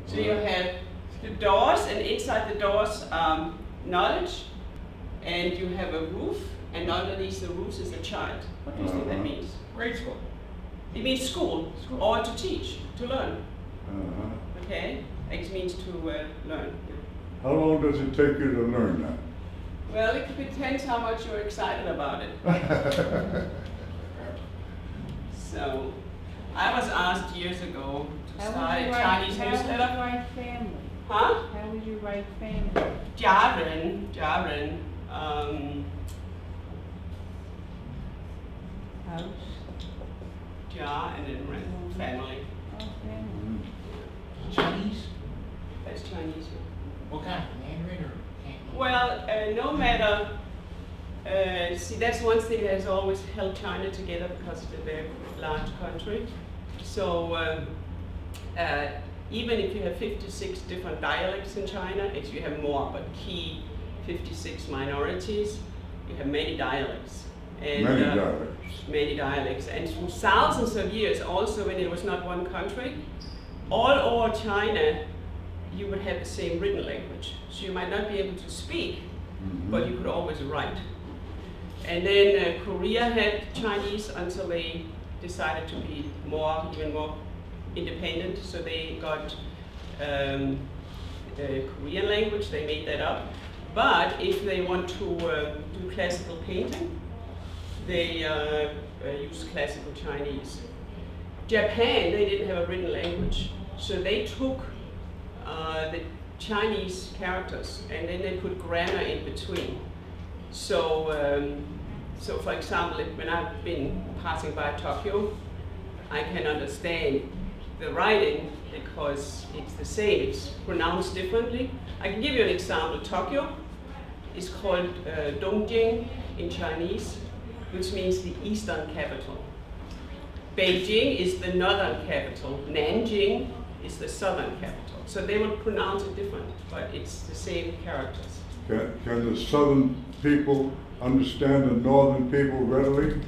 So you have the doors, and inside the doors knowledge, and you have a roof, and underneath the roof is a child. What do you think that means? Grade school. It means school, or to teach, to learn. Okay? It means to learn. How long does it take you to learn that? Well, it depends how much you're excited about it. So, I was asked years ago to start a Chinese newsletter. How would you write family? Huh? How would you write family? Jaren. House. Ja and then family. Oh, family. Chinese? That's Chinese. What kind? Mandarin or Cantonese? Well, no matter. See, that's one thing that has always held China together because it's a very large country. So even if you have 56 different dialects in China, actually you have more, but key 56 minorities, you have many dialects. And, many dialects. And for thousands of years, also when it was not one country, all over China, you would have the same written language. So you might not be able to speak, but you could always write. And then Korea had Chinese until they decided to be even more independent. So they got the Korean language, they made that up. But if they want to do classical painting, they use classical Chinese. Japan, they didn't have a written language. So they took the Chinese characters and then they put grammar in between. So, so for example, when I've been passing by Tokyo, I can understand the writing because it's the same, it's pronounced differently. I can give you an example. Tokyo is called Dongjing in Chinese, which means the eastern capital. Beijing is the northern capital. Nanjing is the southern capital. So they will pronounce it different, but it's the same characters. Can the southern people understand the northern people readily?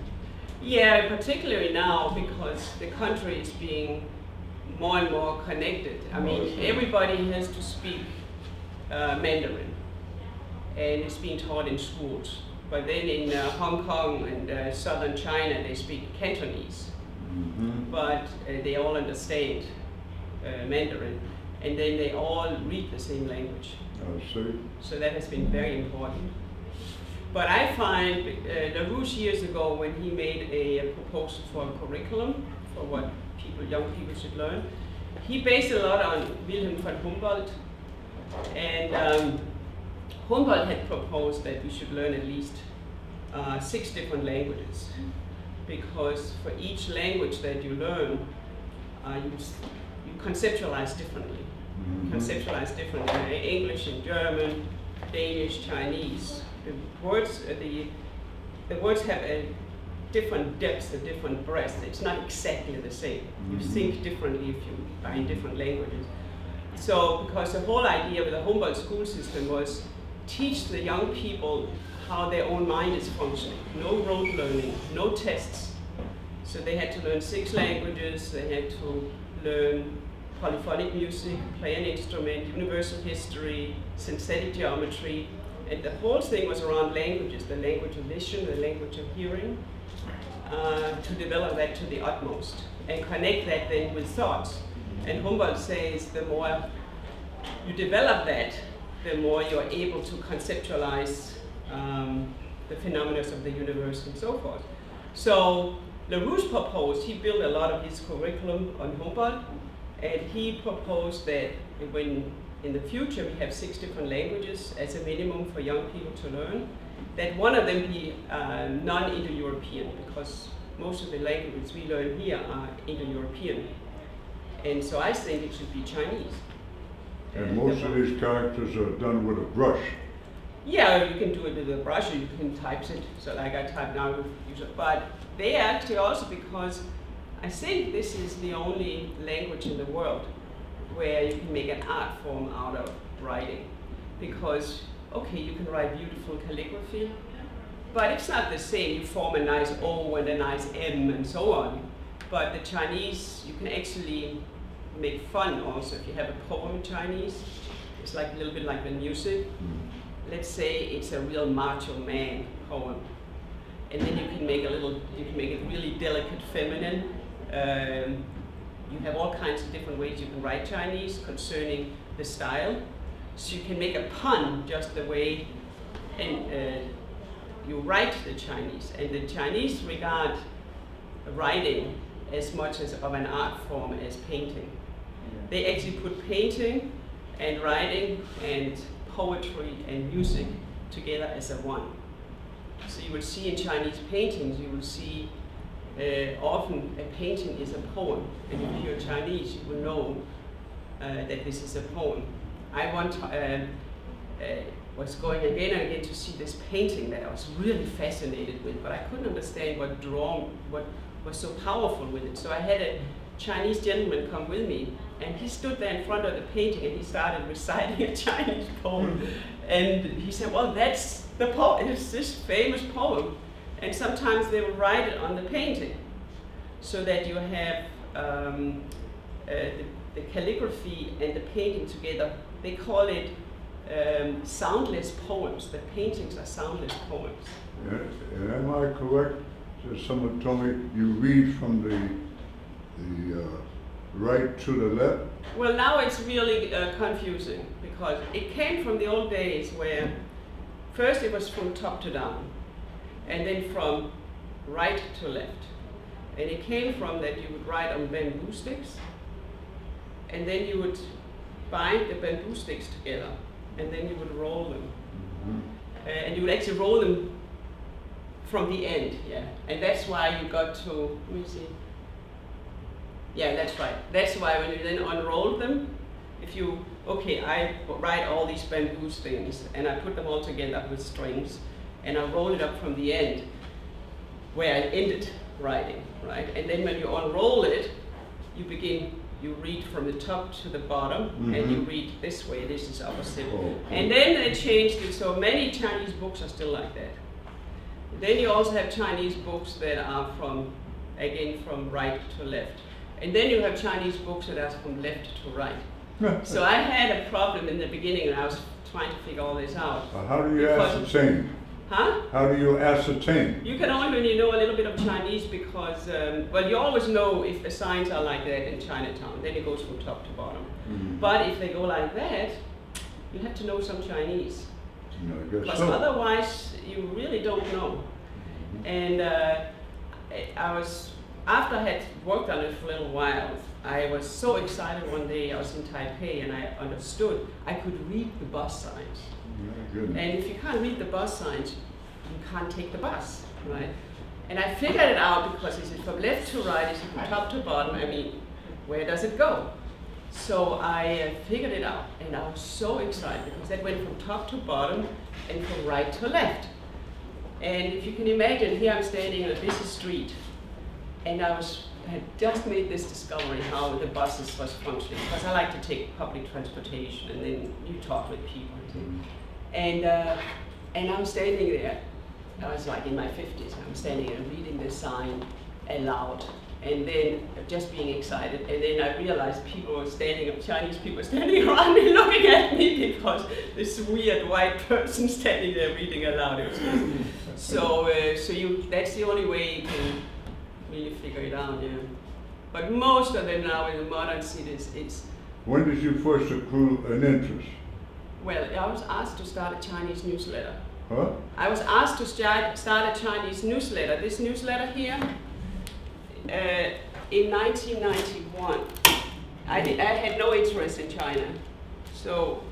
Yeah, particularly now because the country is being more and more connected. I mean, everybody has to speak Mandarin, and it's being taught in schools. But then in Hong Kong and southern China, they speak Cantonese. But they all understand Mandarin, and then they all read the same language. I see. So that has been very important. But I find LaRouche years ago, when he made a proposal for a curriculum for what young people should learn, he based a lot on Wilhelm von Humboldt. And Humboldt had proposed that we should learn at least 6 different languages, because for each language that you learn, you conceptualize differently. Conceptualize differently. English and German, Danish, Chinese. The words have a different depth, a different breadth. It's not exactly the same. You think differently if you are in different languages. So, because the whole idea with the Humboldt school system was teach the young people how their own mind is functioning. No rote learning, no tests. So they had to learn 6 languages, they had to learn polyphonic music, play an instrument, universal history, synthetic geometry, and the whole thing was around languages, the language of vision, the language of hearing, to develop that to the utmost and connect that then with thoughts. And Humboldt says the more you develop that, the more you're able to conceptualize the phenomena of the universe and so forth. So LaRouche proposed, he built a lot of his curriculum on Humboldt, and he proposed that when in the future we have 6 different languages as a minimum for young people to learn, that one of them be non-Indo-European, because most of the languages we learn here are Indo-European. And so I think it should be Chinese. And most of these characters are done with a brush. Yeah, you can do it with a brush, or you can type it. So like I type now with user, but they actually also, because I think this is the only language in the world where you can make an art form out of writing. Because, okay, you can write beautiful calligraphy, but it's not the same. You form a nice O and a nice M and so on. But the Chinese, you can actually, make fun also. If you have a poem in Chinese, it's like a little bit like the music. Let's say it's a real macho man poem, and then you can make it really delicate, feminine. You have all kinds of different ways you can write Chinese concerning the style. So you can make a pun just the way you write the Chinese. And the Chinese regard writing as much as of an art form as painting. They actually put painting and writing and poetry and music together as a one. So you will see in Chinese paintings, you will see often a painting is a poem. And if you're Chinese, you will know that this is a poem. I was going again and again to see this painting that I was really fascinated with, but I couldn't understand what was so powerful with it. So I had a Chinese gentleman come with me, and he stood there in front of the painting and he started reciting a Chinese poem. And he said, well, that's the poem, it's this famous poem. And sometimes they will write it on the painting, so that you have the calligraphy and the painting together. They call it soundless poems. The paintings are soundless poems. Yeah, am I correct? Someone told me you read from the right to the left? Well, now it's really confusing, because it came from the old days where first it was from top to down, and then from right to left. And it came from that you would write on bamboo sticks, and then you would bind the bamboo sticks together, and then you would roll them. And you would actually roll them from the end, yeah. And that's why you got to, let me see. Yeah, that's right. That's why when you then unroll them, if you, okay, I write all these bamboo things, and I put them all together with strings, and I roll it up from the end, where I ended writing, right? And then when you unroll it, you read from the top to the bottom, and you read this way, this is opposite. And then they changed it, so many Chinese books are still like that. Then you also have Chinese books that are from right to left. And then you have Chinese books that are from left to right. So I had a problem in the beginning, and I was trying to figure all this out. How do you ascertain? Huh? How do you ascertain? You can only when you know a little bit of Chinese, because, well, you always know if the signs are like that in Chinatown, then it goes from top to bottom. But if they go like that, you have to know some Chinese. Because otherwise, you really don't know. And after I had worked on it for a little while, I was so excited one day. I was in Taipei, and I understood I could read the bus signs. And if you can't read the bus signs, you can't take the bus, right? And I figured it out, because is it from left to right, is it from top to bottom? I mean, where does it go? So I figured it out, and I was so excited, because that went from top to bottom and from right to left. And if you can imagine, here I'm standing on a busy street, and I had just made this discovery how the buses was functioning, because I like to take public transportation, and then you talk with people. And I'm standing there, I was like in my 50s, I'm standing there reading the sign aloud, and then just being excited, and then I realized Chinese people were standing around me looking at me, because this weird white person standing there reading aloud. It was just, that's the only way you can really figure it out, yeah. But most of them now in the modern cities, it's... When did you first accrue an interest? Well, I was asked to start a Chinese newsletter. Huh? I was asked to start a Chinese newsletter. This newsletter here, in 1991, I had no interest in China. So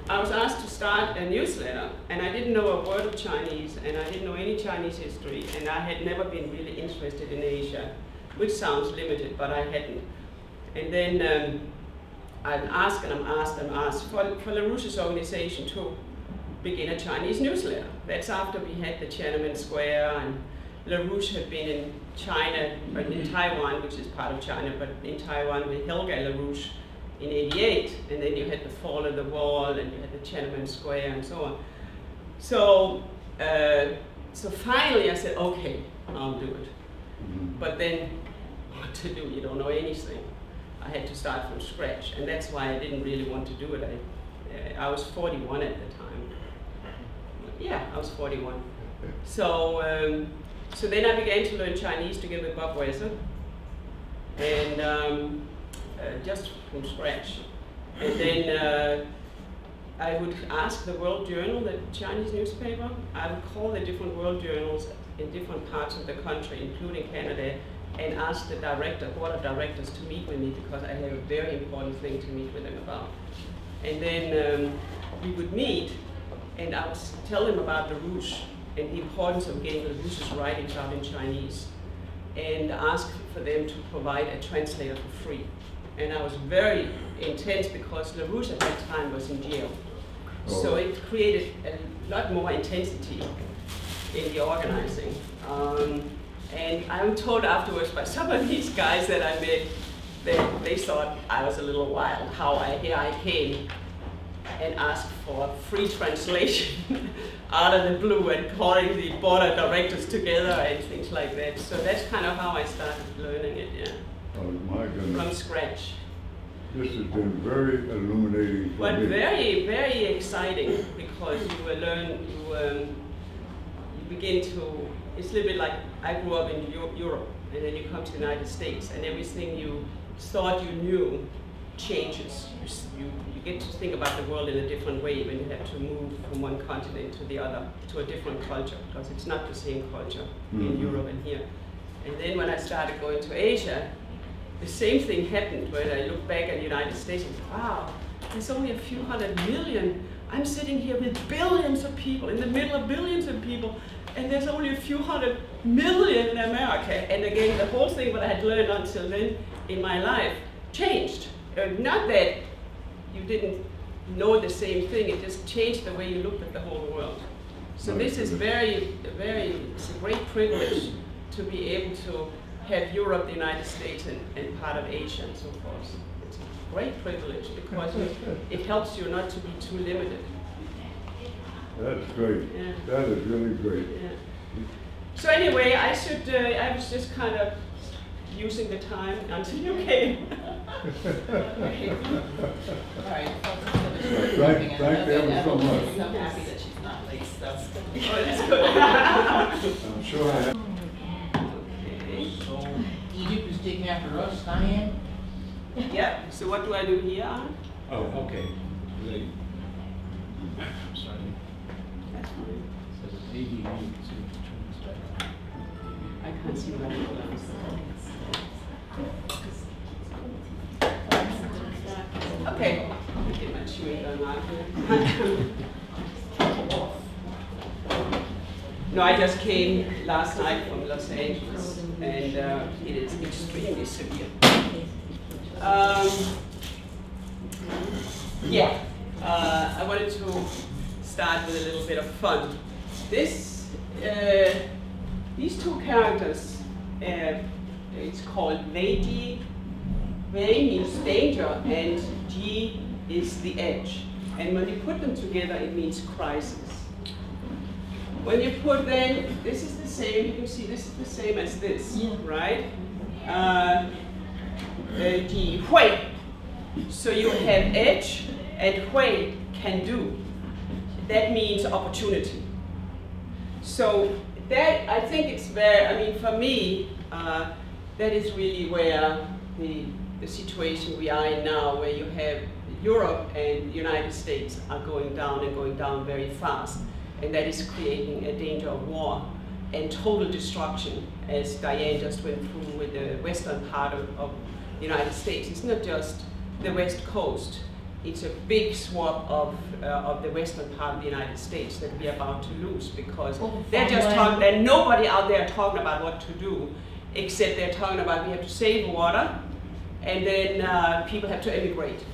I was asked to start a newsletter, and I didn't know a word of Chinese, and I didn't know any Chinese history, and I had never been really interested in Asia, which sounds limited, but I hadn't. And then I'm asked for LaRouche's organization to begin a Chinese newsletter. That's after we had the Tiananmen Square, and LaRouche had been in China, or in Taiwan, which is part of China, but in Taiwan with Helga LaRouche in '88, and then you had the fall of the wall, and you had the Tiananmen Square, and so on. So, so finally I said, okay, I'll do it. But then, what to do? You don't know anything. I had to start from scratch, and that's why I didn't really want to do it. I was 41 at the time. Yeah, I was 41. So, so then I began to learn Chinese together with Bob Weiser, and just from scratch. And then I would ask the World Journal, the Chinese newspaper, I would call the different world journals in different parts of the country, including Canada, and ask the board of directors to meet with me because I have a very important thing to meet with them about. And then we would meet, and I would tell them about LaRouche and the importance of getting LaRouche's writings out in Chinese, and ask for them to provide a translator for free. And I was very intense because LaRouche at that time was in jail. Oh. So it created a lot more intensity in the organizing. And I'm told afterwards by some of these guys that I met that they thought I was a little wild, how here I came and asked for a free translation out of the blue and calling the board of directors together and things like that. So that's kind of how I started learning it, yeah. Oh my goodness. From scratch. This has been very illuminating for me. But very, very exciting because you begin to, it's a little bit like I grew up in Europe, and then you come to the United States, and everything you thought you knew changes. You get to think about the world in a different way when you have to move from one continent to the other, to a different culture, because it's not the same culture in Europe and here. And then when I started going to Asia, the same thing happened when I look back at the United States and wow, there's only a few 100 million. I'm sitting here with billions of people, in the middle of billions of people, and there's only a few 100 million in America. And again, the whole thing what I had learned until then in my life changed. Not that you didn't know the same thing, it just changed the way you looked at the whole world. So this is it's a great privilege to be able to have Europe, the United States, and part of Asia and so forth. It's a great privilege because it helps you not to be too limited. That's great. Yeah. That is really great. Yeah. So anyway, I was just kind of using the time until you came. All right, Thank you so much. I'm happy that she's not late. That's good. Oh, that's good. I'm sure I have. So Egypt is taking after us, Diane? Yeah, so what do I do here? Oh, okay. I'm sorry. That's fine. So maybe you need to turn this back on. I can't see what it is. Okay. Get my chewing gum out here. No, I just came last night from Los Angeles, and it is extremely severe. Yeah, I wanted to start with a little bit of fun. These two characters, it's called Wei. Wei means danger, and Ji is the edge. And when you put them together, it means crisis. When you put then, this is the same, you can see this is the same as this, right? Ji Hui. So you have edge, and Hui can do. That means opportunity. So that, I think it's very, I mean, for me, that is really where the situation we are in now, where you have Europe and the United States are going down and going down very fast. And that is creating a danger of war and total destruction, as Diane just went through with the western part of the United States. It's not just the West Coast. It's a big swath of the western part of the United States that we're about to lose because they're just talking, and nobody out there talking about what to do, except they're talking about we have to save water, and then people have to emigrate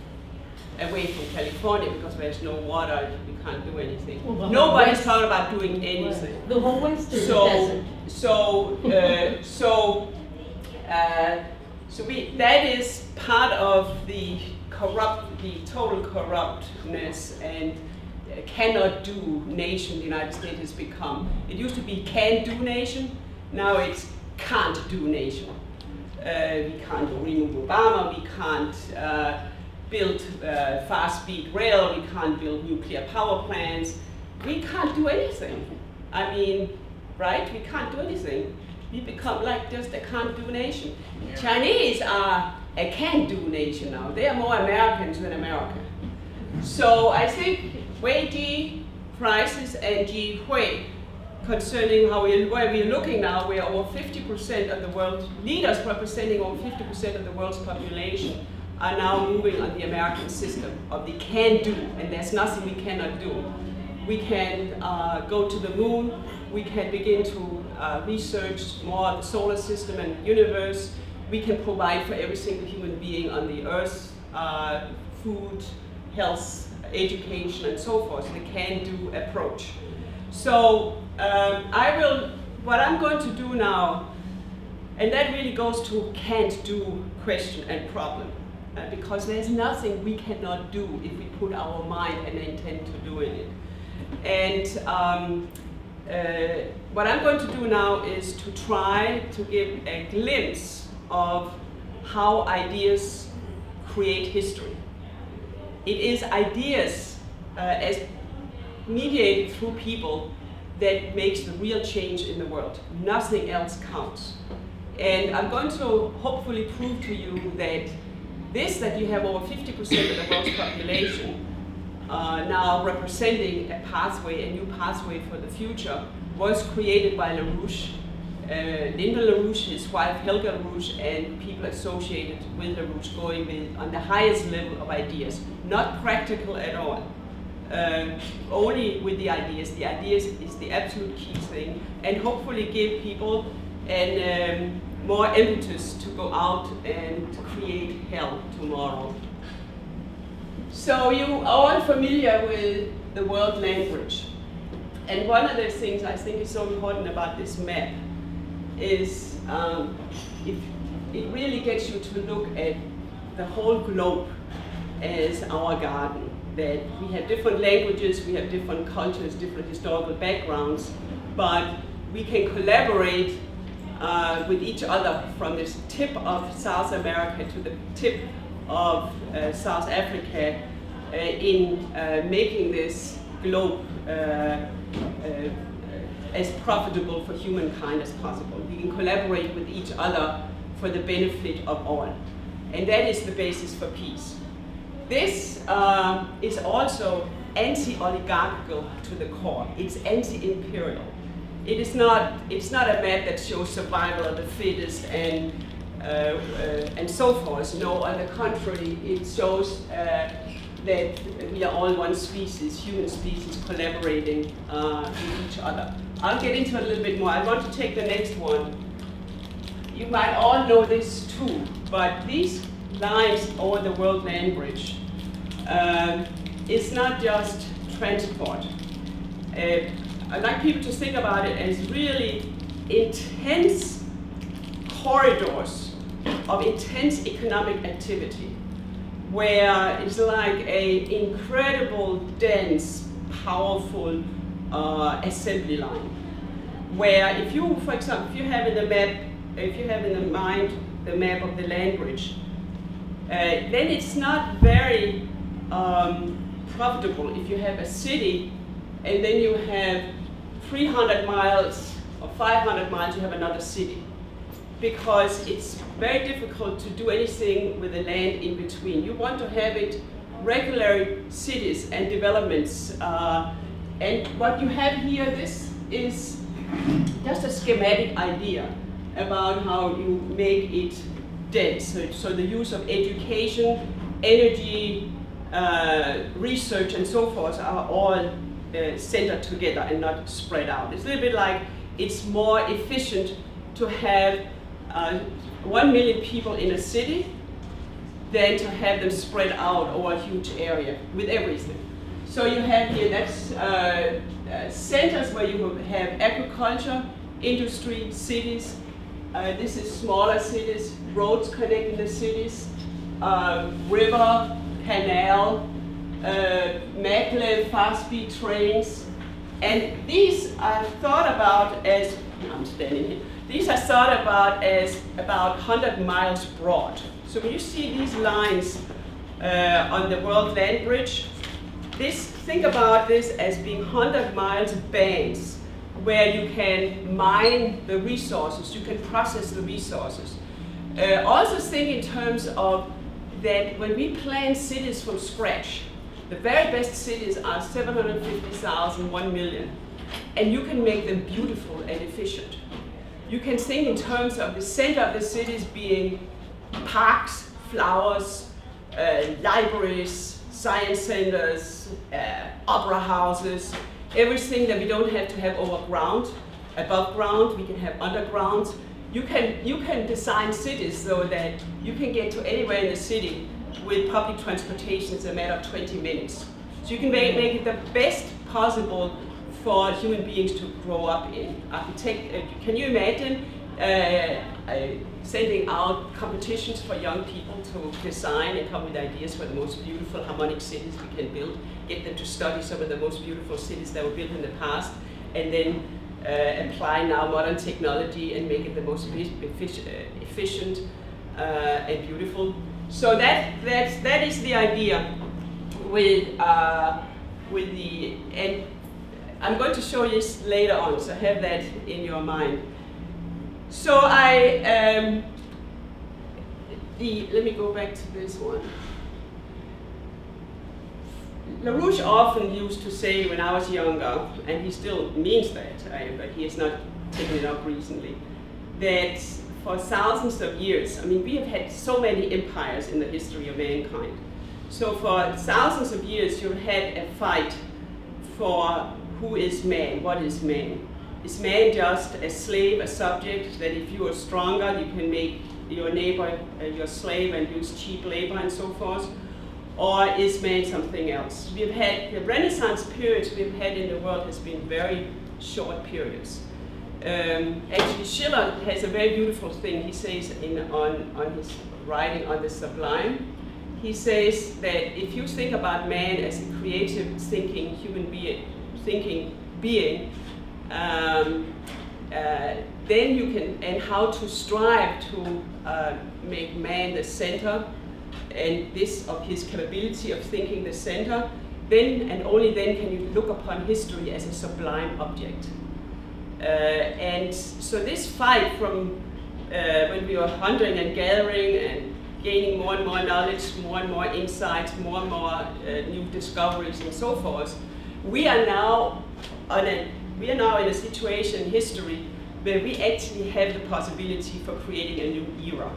away from California because there's no water, you can't do anything. Well, nobody's talking about doing anything. The whole West is desert. That is part of the total corruptness and cannot do nation the United States has become. It used to be can do nation, now it's can't do nation. We can't remove Obama. We can't build fast-speed rail. We can't build nuclear power plants. We can't do anything. I mean, right? We can't do anything. We become like just a can't-do nation. Yeah. Chinese are a can-do nation now. They are more Americans than America. So I think Wei Ji, crisis, and Ji Hui, concerning where we're looking now, where over 50% of the world's leaders representing over 50% of the world's population are now moving on the American system of the can-do, and there's nothing we cannot do. We can go to the moon. We can begin to research more of the solar system and universe. We can provide for every single human being on the earth food, health, education, and so forth, the can-do approach. So what I'm going to do now, and that really goes to can't-do question and problem, because there's nothing we cannot do if we put our mind and intent to doing it. And what I'm going to do now is to try to give a glimpse of how ideas create history. It is ideas as mediated through people that makes the real change in the world. Nothing else counts. And I'm going to hopefully prove to you that that you have over 50% of the world's population now representing a pathway, a new pathway for the future, was created by LaRouche, Linda LaRouche, his wife Helga LaRouche, and people associated with LaRouche going with on the highest level of ideas. Not practical at all. Only with the ideas. The ideas is the absolute key thing, and hopefully give people more impetus to go out and create hell tomorrow. So you are all familiar with the world land bridge. And one of the things I think is so important about this map is it really gets you to look at the whole globe as our garden. That we have different languages, we have different cultures, different historical backgrounds, but we can collaborate with each other from this tip of South America to the tip of South Africa in making this globe as profitable for humankind as possible. We can collaborate with each other for the benefit of all. And that is the basis for peace. This is also anti-oligarchical to the core. It's anti-imperial. It's not a map that shows survival of the fittest and so forth. No, on the contrary, it shows that we are all one species, human species, collaborating with each other. I'll get into it a little bit more. I want to take the next one. You might all know this too, but these lines over the World Land Bridge is not just transport. I'd like people to think about it as really intense corridors of intense economic activity, where it's like an incredible, dense, powerful assembly line. Where if you, for example, if you have in the map, if you have in the mind the map of the land bridge, then it's not very profitable if you have a city and then you have 300 miles or 500 miles, you have another city. Because it's very difficult to do anything with the land in between. You want to have it regular cities and developments. And what you have here, this is just a schematic idea about how you make it dense. So the use of education, energy, research, and so forth are all centered together and not spread out. It's a little bit like it's more efficient to have 1 million people in a city than to have them spread out over a huge area with everything. So you have here, that's centers where you have agriculture, industry, cities. This is smaller cities, roads connecting the cities, river, canal, maglev, fast-speed trains. And these are thought about as, I'm standing here, These are thought about as about 100 miles broad. So when you see these lines on the World Land Bridge, think about this as being 100 miles bands where you can mine the resources, you can process the resources. Also think in terms of that when we plan cities from scratch, the very best cities are 750,000, 1 million, and you can make them beautiful and efficient. You can think in terms of the center of the cities being parks, flowers, libraries, science centers, opera houses, everything that we don't have to have overground, above ground, we can have underground. You can design cities so that you can get to anywhere in the city with public transportation in a matter of 20 minutes. So you can make it the best possible for human beings to grow up in. Can you imagine sending out competitions for young people to design and come with ideas for the most beautiful harmonic cities we can build, get them to study some of the most beautiful cities that were built in the past, and then apply now modern technology and make it the most efficient and beautiful. So that is the idea with the, and I'm going to show you this later on, so have that in your mind. So let me go back to this one. LaRouche often used to say when I was younger, and he still means that, but he has not taken it up recently, that for thousands of years, I mean, we have had so many empires in the history of mankind. So for thousands of years, you've had a fight for who is man, what is man. Is man just a slave, a subject, that if you are stronger, you can make your neighbor your slave and use cheap labor and so forth? Or is man something else? We've had the Renaissance periods we've had in the world has been very short periods. Actually, Schiller has a very beautiful thing. He says on his writing on the Sublime, he says that if you think about man as a creative, thinking human being, then you can, and how to strive to make man the center, and this of his capability of thinking the center, then and only then can you look upon history as a sublime object. And so this fight from when we were hunting and gathering and gaining more and more knowledge, more and more insights, more and more new discoveries and so forth, we are now in a situation in history where we actually have the possibility for creating a new era.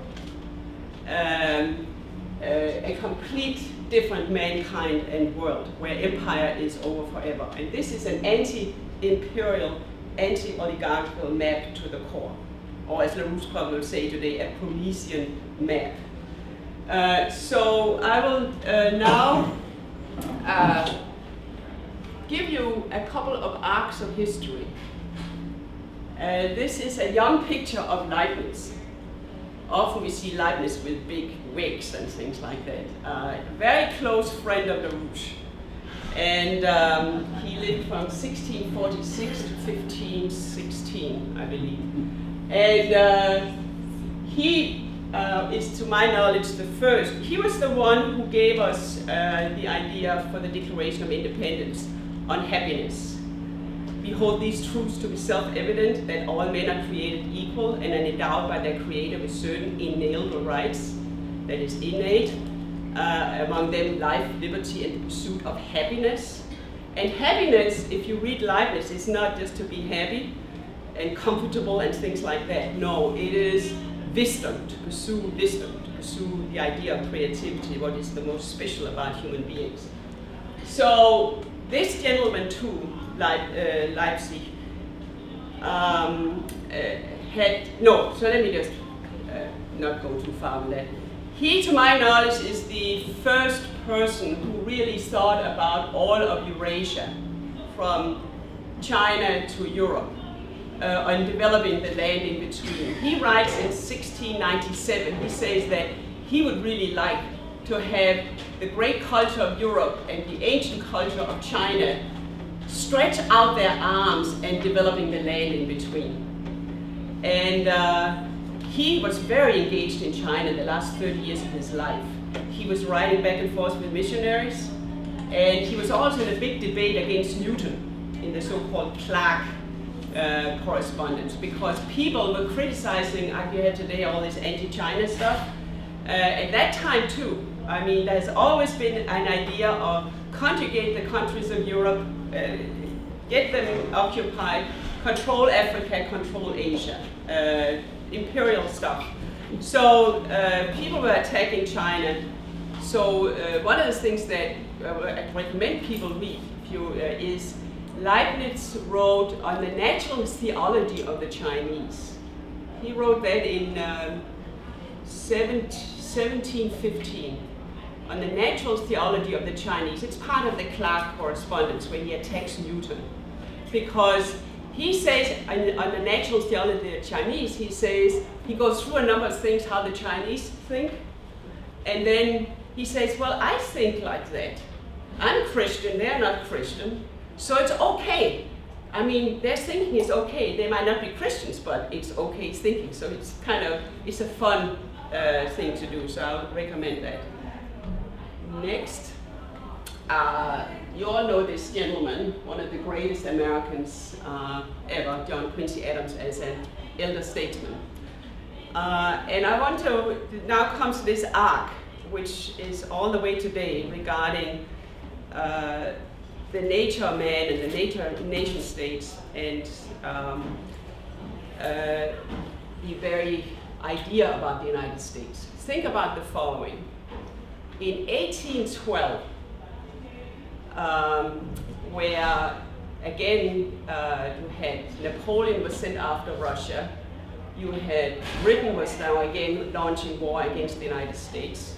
A complete different mankind and world where empire is over forever. And this is an anti-imperial, anti-oligarchical map to the core. Or as LaRouche probably will say today, a Promethean map. So I will now give you a couple of arcs of history. This is a young picture of Leibniz. Often we see Leibniz with big wigs and things like that. A very close friend of LaRouche. And he lived from 1646 to 1516, I believe. And he is, to my knowledge, the first. He was the one who gave us the idea for the Declaration of Independence on happiness. We hold these truths to be self-evident, that all men are created equal and are endowed by their Creator with certain inalienable rights, that is innate, among them life, liberty, and the pursuit of happiness. And happiness, if you read Leibniz, is not just to be happy and comfortable and things like that. No, it is wisdom, to pursue the idea of creativity, what is the most special about human beings. So this gentleman too, Leipzig, so let me just not go too far with that. He, to my knowledge, is the first person who really thought about all of Eurasia, from China to Europe, on developing the land in between. He writes in 1697, he says that he would really like to have the great culture of Europe and the ancient culture of China stretch out their arms and developing the land in between. And he was very engaged in China the last 30 years of his life. He was riding back and forth with missionaries, and he was also in a big debate against Newton in the so-called Clark correspondence, because people were criticizing, like you have today, all this anti-China stuff. At that time too, I mean, there's always been an idea of conjugate the countries of Europe, get them occupied, control Africa, control Asia, imperial stuff. So people were attacking China. So one of the things that I recommend people read is Leibniz wrote on the natural theology of the Chinese. He wrote that in 1715 on the natural theology of the Chinese. It's part of the Clark correspondence when he attacks Newton. Because he says, on the natural theology of the Chinese, he says, he goes through a number of things, how the Chinese think, and then he says, well, I think like that. I'm Christian, they're not Christian, so it's okay. I mean, their thinking is okay. They might not be Christians, but it's okay thinking. So it's kind of, it's a fun thing to do, so I would recommend that. Next, you all know this gentleman, one of the greatest Americans ever, John Quincy Adams, as an elder statesman. And I want to, now comes this arc, which is all the way today regarding the nature of man and the nature of nation states, and the very idea about the United States. Think about the following. In 1812, where again you had Napoleon was sent after Russia, you had Britain was now again launching war against the United States.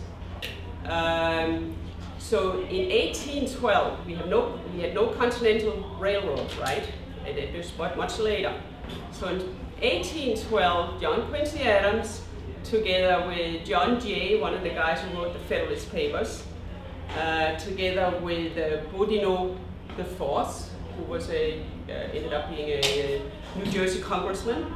So in 1812, we had no continental railroad, right? It was much later. So in 1812, John Quincy Adams, together with John Jay, one of the guys who wrote the Federalist Papers, together with Boudinot IV, who was ended up being a New Jersey congressman.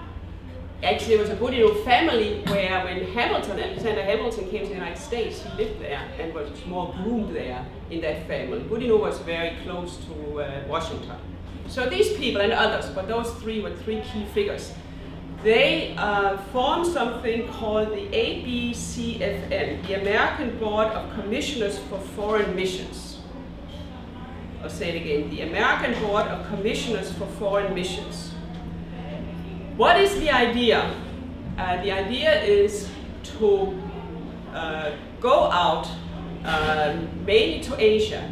Actually, it was a Boudinot family where when Alexander Hamilton came to the United States, he lived there and was more groomed there in that family. Boudinot was very close to Washington. So these people and others, but those three were three key figures. They formed something called the ABCFM, the American Board of Commissioners for Foreign Missions. I'll say it again, the American Board of Commissioners for Foreign Missions. What is the idea? The idea is to go out mainly to Asia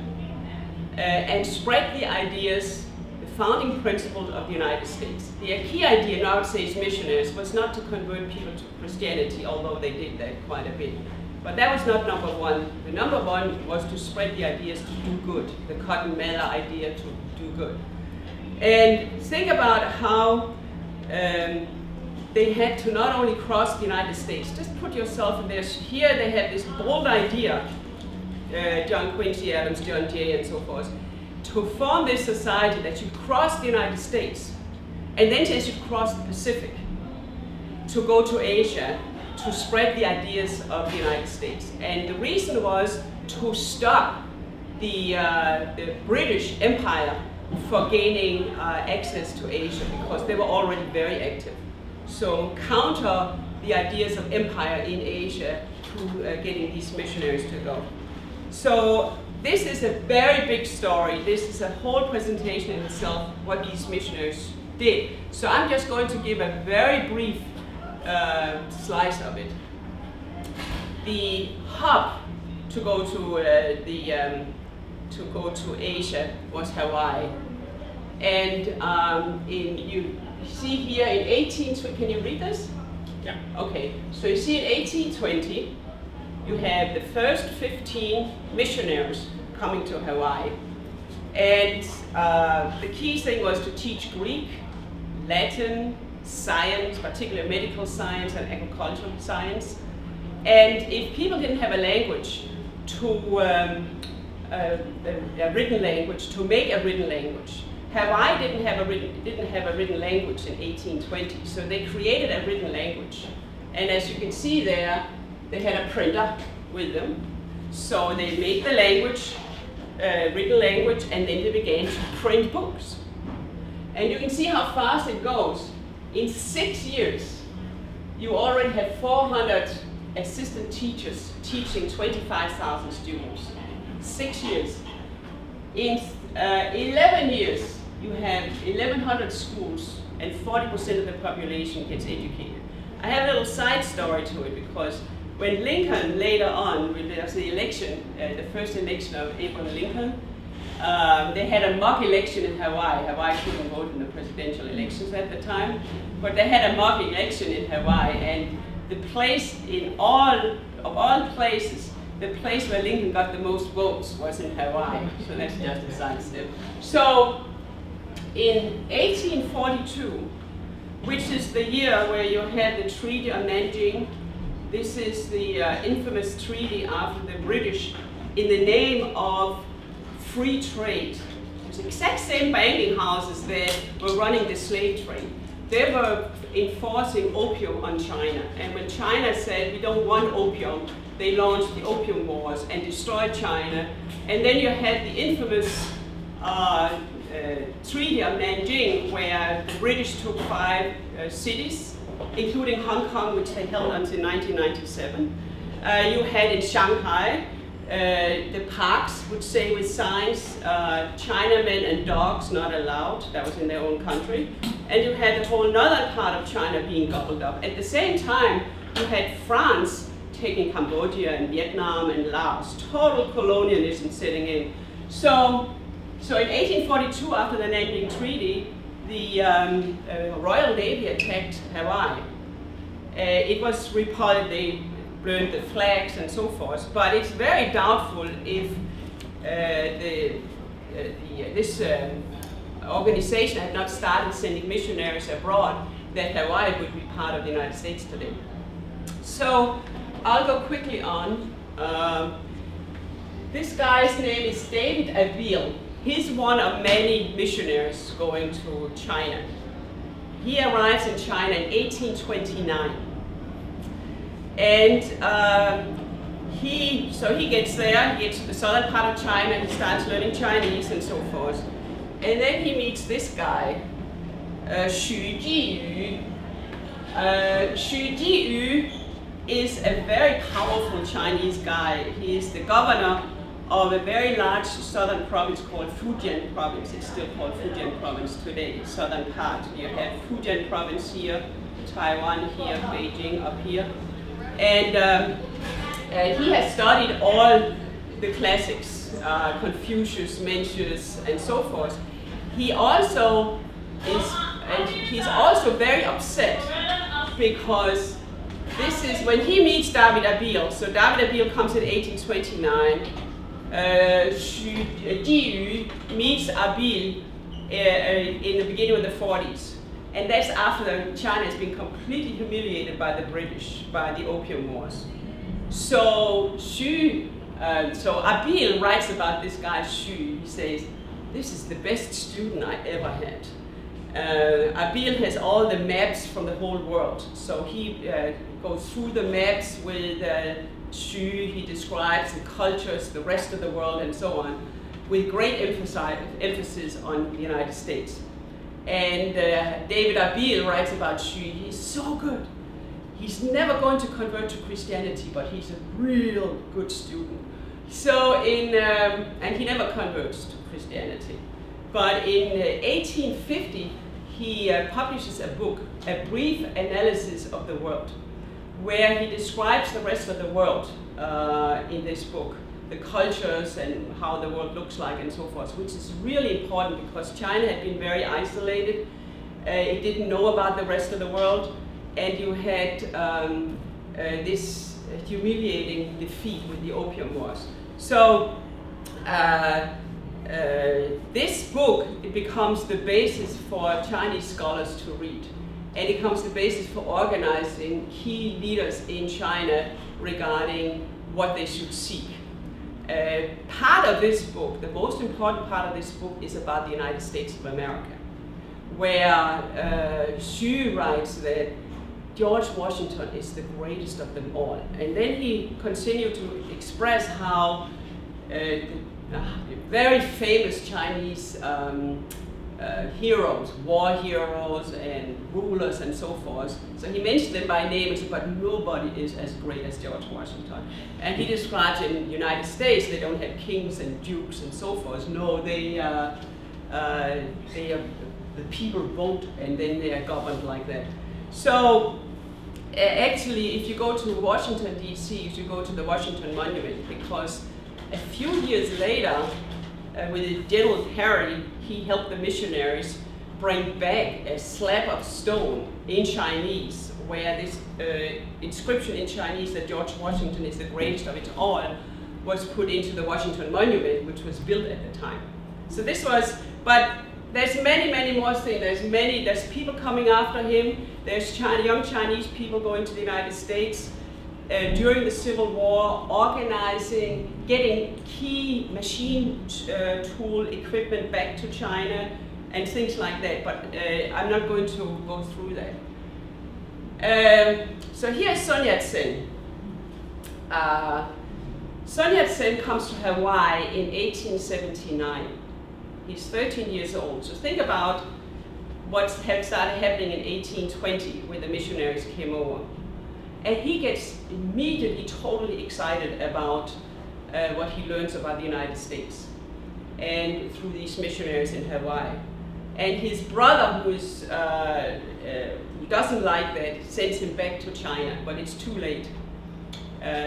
and spread the ideas, the founding principles of the United States. The key idea in our states missionaries was not to convert people to Christianity, although they did that quite a bit. But that was not number one. The number one was to spread the ideas to do good, the Cotton Mather idea to do good. And think about how they had to not only cross the United States, just put yourself in there. Here they had this bold idea, John Quincy Adams, John Jay, and so forth, to form this society that should cross the United States, and then they should cross the Pacific to go to Asia to spread the ideas of the United States. And the reason was to stop the British Empire for gaining access to Asia, because they were already very active. So counter the ideas of empire in Asia through getting these missionaries to go. So this is a very big story. This is a whole presentation in itself, what these missionaries did. So I'm just going to give a very brief slice of it. The hub to go to Asia was Hawaii, and you see here in 1820. Can you read this? Yeah. Okay. So you see in 1820, you have the first 15 missionaries coming to Hawaii, and the key thing was to teach Greek, Latin, science, particularly medical science and agricultural science. And if people didn't have a language a written language, to make a written language, Hawaii didn't have a written language in 1820, so they created a written language. And as you can see there, they had a printer with them. So they made the language, written language, and then they began to print books. And you can see how fast it goes. In 6 years, you already have 400 assistant teachers teaching 25,000 students. 6 years. In 11 years, you have 1,100 schools and 40% of the population gets educated. I have a little side story to it because when Lincoln later on, when there was the election, the first election of Abraham Lincoln, they had a mock election in Hawaii. Hawaii couldn't vote in the presidential elections at the time, but they had a mock election in Hawaii, and the place of all places, the place where Lincoln got the most votes was in Hawaii. So that's just a side step. So in 1842, which is the year where you had the Treaty of Nanjing, this is the infamous treaty after the British, in the name of free trade. It's the exact same banking houses that were running the slave trade. They were enforcing opium on China. And when China said, we don't want opium, they launched the Opium Wars and destroyed China. And then you had the infamous Treaty of Nanjing, where the British took 5 cities, including Hong Kong, which they held until 1997. You had in Shanghai, the parks would say with signs, Chinamen and dogs not allowed. That was in their own country. And you had the whole northern part of China being gobbled up. At the same time, you had France taking Cambodia and Vietnam and Laos. Total colonialism setting in. So in 1842, after the Nanjing Treaty, the Royal Navy attacked Hawaii. It was reported they burned the flags and so forth, but it's very doubtful if this organization had not started sending missionaries abroad, that Hawaii would be part of the United States today. So I'll go quickly on. This guy's name is David Abeel. He's one of many missionaries going to China. He arrives in China in 1829. And he gets there, he gets to the southern part of China, he starts learning Chinese and so forth. And then he meets this guy, Xu Jiyu. Xu Jiyu is a very powerful Chinese guy. He is the governor of a very large southern province called Fujian province. It's still called Fujian province today, southern part. You have Fujian province here, Taiwan here, Beijing up here. And he has studied all the classics, Confucius, Mencius, and so forth. He also he's also very upset because this is when he meets David Abeel. So David Abeel comes in 1829. Xu Jiyu meets Abeel in the beginning of the 40s. And that's after China has been completely humiliated by the British, by the Opium Wars. So Abeel writes about this guy Xu. He says, this is the best student I ever had. Abeel has all the maps from the whole world. So he goes through the maps with Xu. He describes the cultures, the rest of the world, and so on, with great emphasis on the United States. And David Abeel writes about Xu. He's so good. He's never going to convert to Christianity, but he's a real good student. So and he never converts to Christianity. But in 1850, he publishes a book, A Brief Analysis of the World, where he describes the rest of the world in this book, the cultures and how the world looks like and so forth, which is really important because China had been very isolated. It didn't know about the rest of the world, and you had this humiliating defeat with the Opium Wars. So this book, it becomes the basis for Chinese scholars to read, and it becomes the basis for organizing key leaders in China regarding what they should seek. Part of this book, the most important part of this book, is about the United States of America, where Xu writes that George Washington is the greatest of them all. And then he continued to express how very famous Chinese heroes, war heroes and rulers and so forth. So he mentioned them by name and said, but nobody is as great as George Washington. And he describes in the United States, they don't have kings and dukes and so forth. No, they are, the people vote and then they are governed like that. So actually, if you go to Washington, D.C., you should go to the Washington Monument, because a few years later, with General Perry, he helped the missionaries bring back a slab of stone in Chinese, where this inscription in Chinese that George Washington is the greatest of it all was put into the Washington Monument, which was built at the time. So this was, but there's many more things. There's people coming after him. There's young Chinese people going to the United States during the Civil War, organizing, getting key machine tool equipment back to China and things like that. But I'm not going to go through that. So here's Sun Yat-sen. Sun Yat-sen comes to Hawaii in 1879. He's 13 years old. So think about what had started happening in 1820 when the missionaries came over. And he gets immediately totally excited about what he learns about the United States and through these missionaries in Hawaii. And his brother, who doesn't like that, sends him back to China, but it's too late.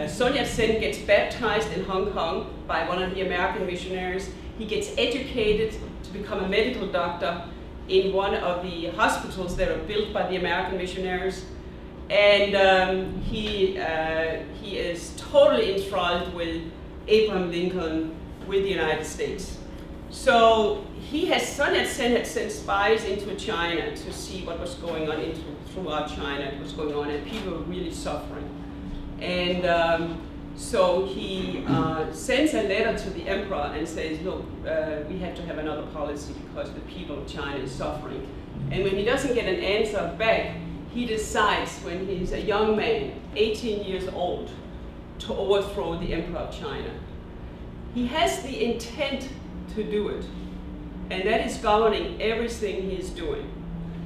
Sun Yat-sen gets baptized in Hong Kong by one of the American missionaries. He gets educated to become a medical doctor in one of the hospitals that are built by the American missionaries. And he is totally enthralled with Abraham Lincoln, with the United States. So Sun Yat-sen had sent spies into China to see what was going on throughout China, what was going on, and people were really suffering. And so he sends a letter to the emperor and says, look, we have to have another policy because the people of China is suffering. And when he doesn't get an answer back, he decides, when he's a young man, 18 years old, to overthrow the emperor of China. He has the intent to do it, and that is governing everything he's doing.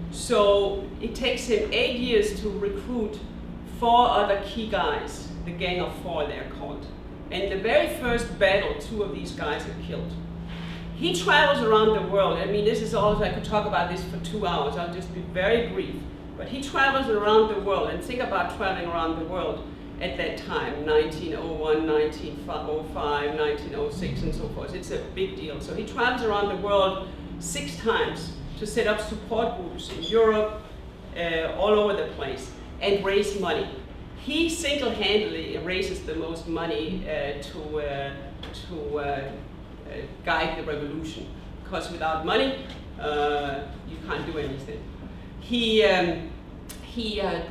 So it takes him 8 years to recruit 4 other key guys, the Gang of 4 they're called. And in the very first battle, 2 of these guys are killed. He travels around the world. I mean, this is all, I could talk about this for 2 hours. I'll just be very brief. But he travels around the world, and think about traveling around the world at that time, 1901, 1905, 1906, and so forth. It's a big deal. So he travels around the world 6 times to set up support groups in Europe, all over the place, and raise money. He single-handedly raises the most money to guide the revolution, because without money, you can't do anything. He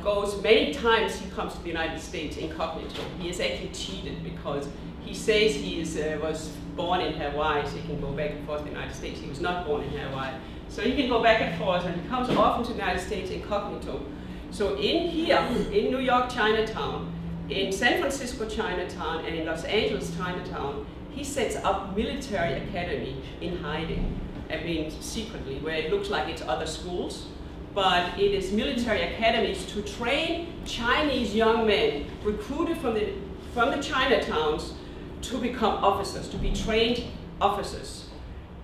goes many times. He comes to the United States incognito. He is actually cheated because he says he was born in Hawaii, so he can go back and forth to the United States. He was not born in Hawaii, so he can go back and forth, and he comes often to the United States incognito. So in New York Chinatown, in San Francisco Chinatown, and in Los Angeles Chinatown, he sets up military academy in hiding. I mean, secretly, where it looks like it's other schools, but it is military academies to train Chinese young men recruited from the Chinatowns to become officers, to be trained officers.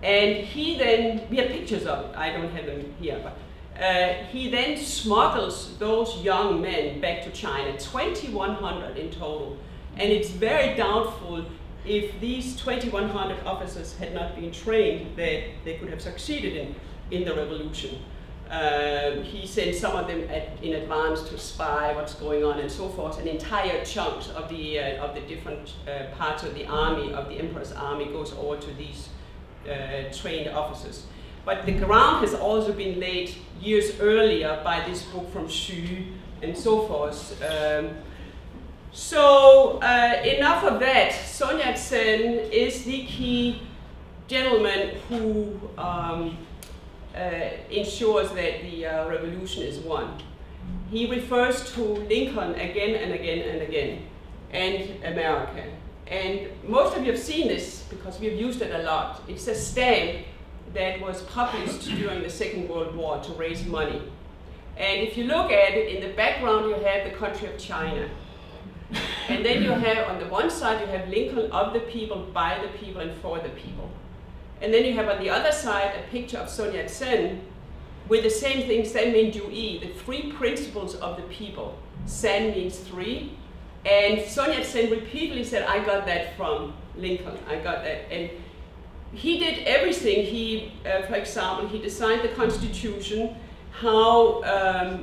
And he then, we have pictures of it, I don't have them here, but he then smuggles those young men back to China, 2,100 in total. And it's very doubtful if these 2,100 officers had not been trained that they could have succeeded in the revolution. He sent some of them in advance to spy what's going on and so forth. And entire chunks of the different parts of the army, of the emperor's army, goes over to these trained officers. But the ground has also been laid years earlier by this book from Xu and so forth. So enough of that. Sun Yat-sen is the key gentleman who ensures that the revolution is won. He refers to Lincoln again and again and again, and America. And most of you have seen this because we've used it a lot. It's a stamp that was published during the Second World War to raise money. And if you look at it, in the background you have the country of China. And then you have, on the one side, you have Lincoln, of the people, by the people, and for the people. And then you have on the other side a picture of Sun Yat-sen with the same thing, San Min Ju Yi, the three principles of the people. San means three. And Sun Yat-sen repeatedly said, I got that from Lincoln, I got that. And he did everything. He, for example, he designed the Constitution, how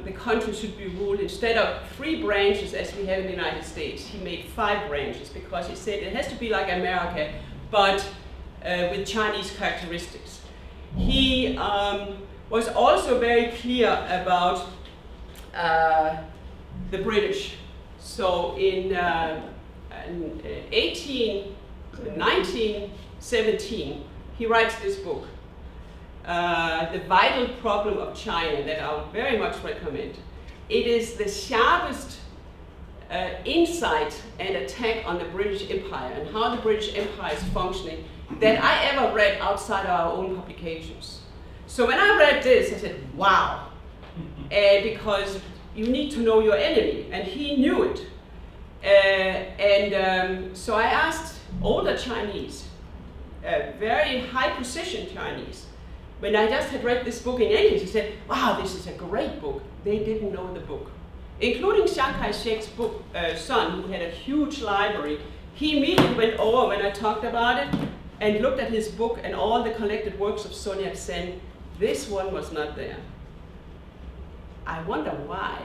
the country should be ruled. Instead of 3 branches as we have in the United States, he made 5 branches because he said it has to be like America, but with Chinese characteristics. He was also very clear about the British. So in 1917, he writes this book, The Vital Problem of China, that I would very much recommend. It is the sharpest insight and attack on the British Empire and how the British Empire is functioning that I ever read outside our own publications. So when I read this, I said, wow, because you need to know your enemy, and he knew it. So I asked older Chinese, very high precision Chinese, when I just had read this book in English, I said, wow, this is a great book. They didn't know the book. Including Chiang Kai-shek's book, son, who had a huge library. He immediately went over when I talked about it and looked at his book and all the collected works of Sun Yat-sen. This one was not there. I wonder why.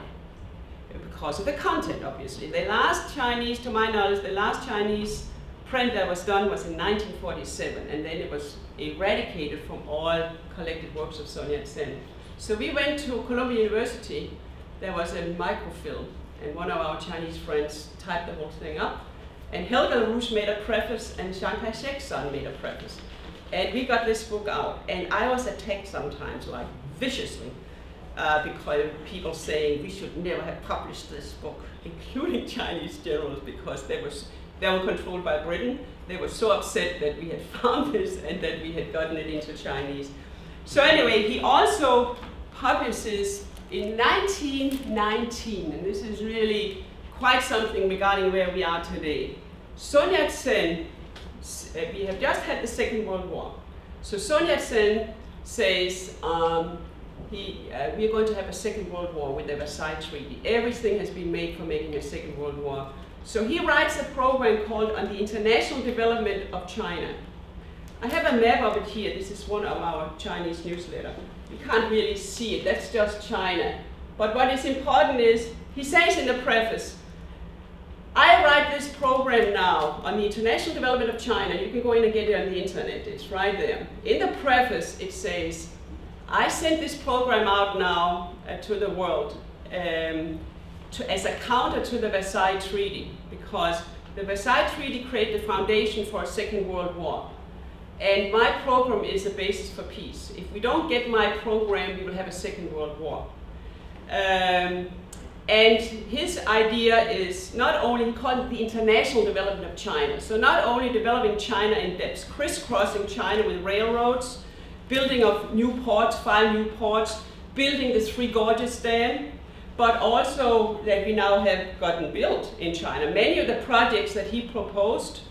Because of the content, obviously. The last Chinese, to my knowledge, the last Chinese print that was done was in 1947, and then it was eradicated from all collected works of Sun Yat-sen. So we went to Columbia University. There was a microfilm, and one of our Chinese friends typed the whole thing up. And Helga LaRouche made a preface, and Chiang Kai-shek's son made a preface. And we got this book out, and I was attacked sometimes, like viciously, because people saying we should never have published this book, including Chinese generals, because they were controlled by Britain. They were so upset that we had found this and that we had gotten it into Chinese. So anyway, he also publishes in 1919, and this is really quite something regarding where we are today. Sun Yat-sen, we have just had the Second World War. So Sun Yat-sen says, we are going to have a Second World War with the Versailles Treaty. Everything has been made for making a Second World War. So he writes a program called On the International Development of China. I have a map of it here. This is one of our Chinese newsletter. You can't really see it, that's just China. But what is important is, he says in the preface, I write this program now on the international development of China. You can go in and get it on the internet, it's right there. In the preface it says, I sent this program out now to the world as a counter to the Versailles Treaty, because the Versailles Treaty created the foundation for a Second World War. And my program is a basis for peace. If we don't get my program, we will have a Second World War. And his idea is not only, he called it the international development of China. So not only developing China in depth, crisscrossing China with railroads, building of new ports, 5 new ports, building the 3 Gorges Dam, but also that we now have gotten built in China. Many of the projects that he proposed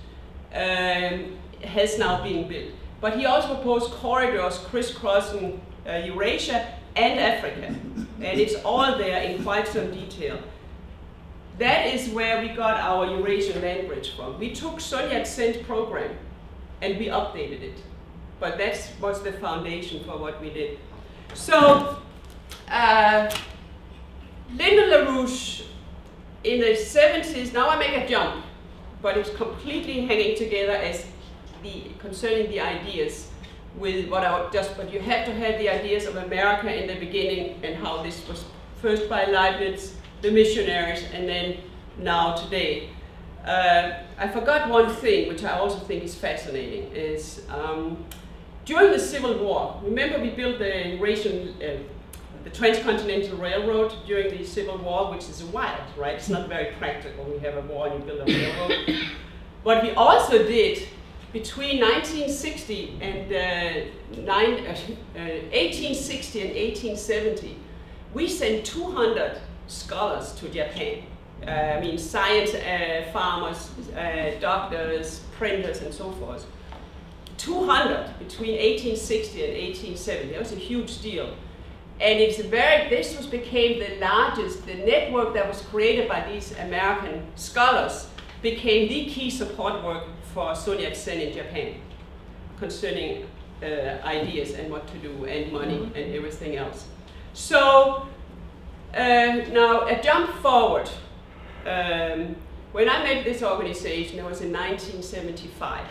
has now been built. But he also proposed corridors crisscrossing Eurasia and Africa. And it's all there in quite some detail. That is where we got our Eurasian land bridge from. We took Sun Yat-sen's program and we updated it. But that was the foundation for what we did. So, Leni LaRouche in the 70s, now I make a jump, but it's completely hanging together as concerning the ideas with what but you have to have the ideas of America in the beginning and how this was first by Leibniz, the missionaries, and then now today. I forgot one thing, which I also think is fascinating, is during the Civil War, remember we built the Transcontinental Railroad during the Civil War, which is wild, right? It's not very practical. We have a war and you build a railroad. What we also did between 1860 and 1870, we sent 200 scholars to Japan. I mean, science, farmers, doctors, printers, and so forth. 200 between 1860 and 1870. That was a huge deal. And became the largest, the network that was created by these American scholars became the key support work for Sun Yat-sen in Japan concerning ideas and what to do and money and everything else. So now a jump forward. When I made this organization, it was in 1975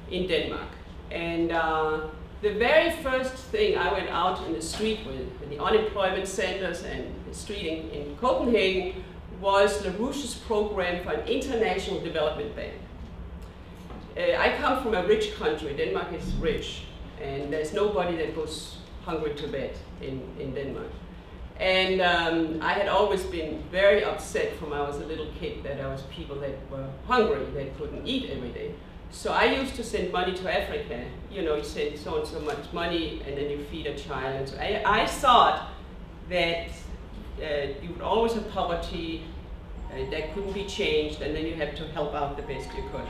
in Denmark. And the very first thing I went out in the street with the unemployment centers and the street in Copenhagen was LaRouche's program for an international development bank. I come from a rich country. Denmark is rich, and there's nobody that goes hungry to bed in Denmark. And I had always been very upset from when I was a little kid that there was people that were hungry, that couldn't eat every day. So I used to send money to Africa. You know, you send so and so much money and then you feed a child. And so I thought that you would always have poverty that couldn't be changed, and then you have to help out the best you could.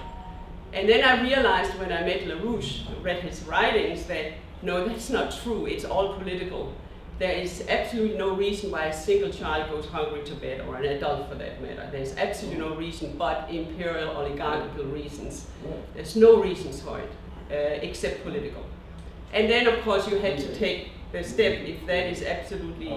And then I realized when I met LaRouche, read his writings, that no, that's not true. It's all political. There is absolutely no reason why a single child goes hungry to bed, or an adult for that matter. There's absolutely no reason but imperial oligarchical reasons. There's no reasons for it, except political. And then of course you had to take the step. If that is absolutely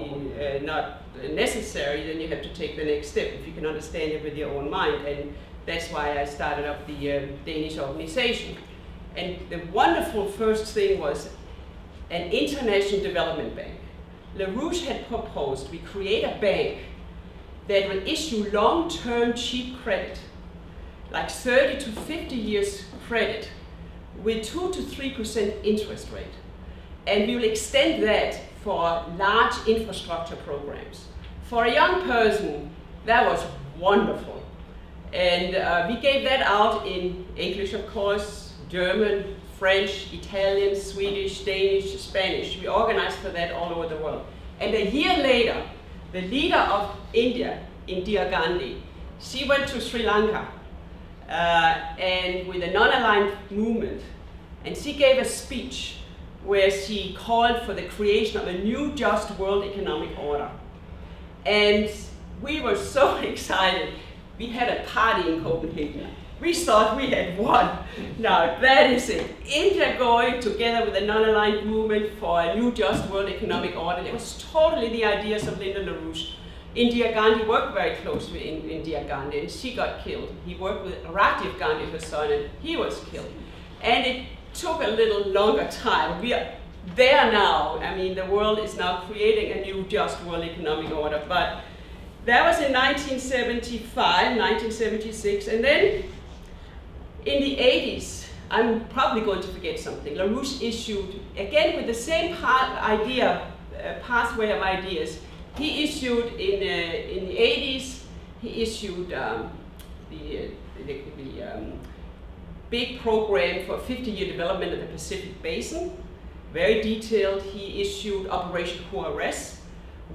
not necessary, then you have to take the next step, if you can understand it with your own mind. And that's why I started up the Danish organization. And the wonderful first thing was an international development bank. LaRouche had proposed we create a bank that will issue long-term cheap credit, like 30 to 50 years credit, with 2 to 3% interest rate. And we will extend that for large infrastructure programs. For a young person, that was wonderful. And we gave that out in English, of course, German, French, Italian, Swedish, Danish, Spanish. We organized for that all over the world. And a year later, the leader of India, Indira Gandhi, she went to Sri Lanka and with a non-aligned movement, and she gave a speech where she called for the creation of a new just world economic order. And we were so excited. We had a party in Copenhagen. We thought we had won. Now that is it. India going together with a non-aligned movement for a new just world economic order. It was totally the ideas of Leni Rubinstein. Indira Gandhi worked very closely with Indira Gandhi, and she got killed. He worked with Rajiv Gandhi, her son, and he was killed. And it took a little longer time. We are there now. I mean, the world is now creating a new just world economic order. But that was in 1975, 1976, and then in the 80s, I'm probably going to forget something. LaRouche issued, again with the same pathway of ideas, he issued in the 80s, he issued the big program for 50-year development of the Pacific Basin, very detailed. He issued Operation Juarez,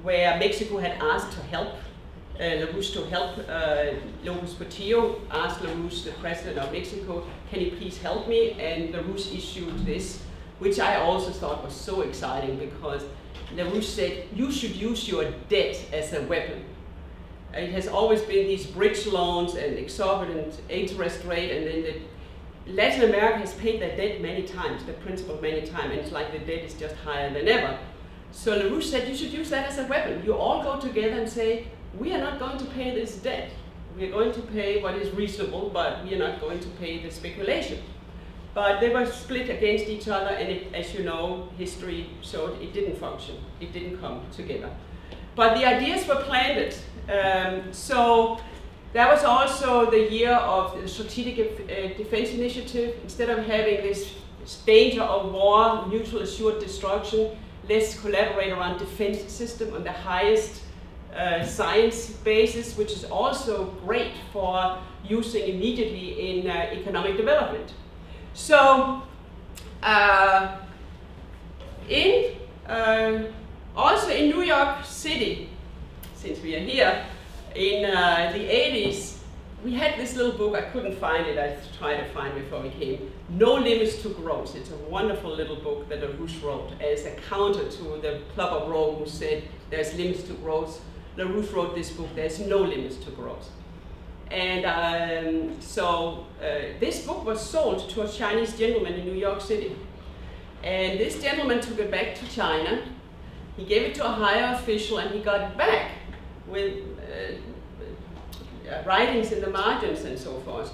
where Mexico had asked to help LaRouche to help. Lopez Portillo asked LaRouche, the president of Mexico, can you please help me? And LaRouche issued this, which I also thought was so exciting, because LaRouche said, you should use your debt as a weapon. It has always been these bridge loans and exorbitant interest rate, and then Latin America has paid their debt many times, the principal many times, and it's like the debt is just higher than ever. So LaRouche said, you should use that as a weapon. You all go together and say, we are not going to pay this debt. We are going to pay what is reasonable, but we are not going to pay the speculation. But they were split against each other, and it, as you know, history showed it didn't function. It didn't come together. But the ideas were planted. So That was also the year of the Strategic Defense Initiative. Instead of having this danger of war, mutual assured destruction, let's collaborate around defense system on the highest science basis, which is also great for using immediately in economic development. So, also in New York City, since we are here, in the 80s, we had this little book. I couldn't find it. I tried to find it before we came. No Limits to Growth. It's a wonderful little book that LaRouche wrote as a counter to the Club of Rome, who said there's limits to growth. LaRouche wrote this book, There's No Limits to Growth. And this book was sold to a Chinese gentleman in New York City. And this gentleman took it back to China. He gave it to a higher official, and he got it back with writings in the margins and so forth.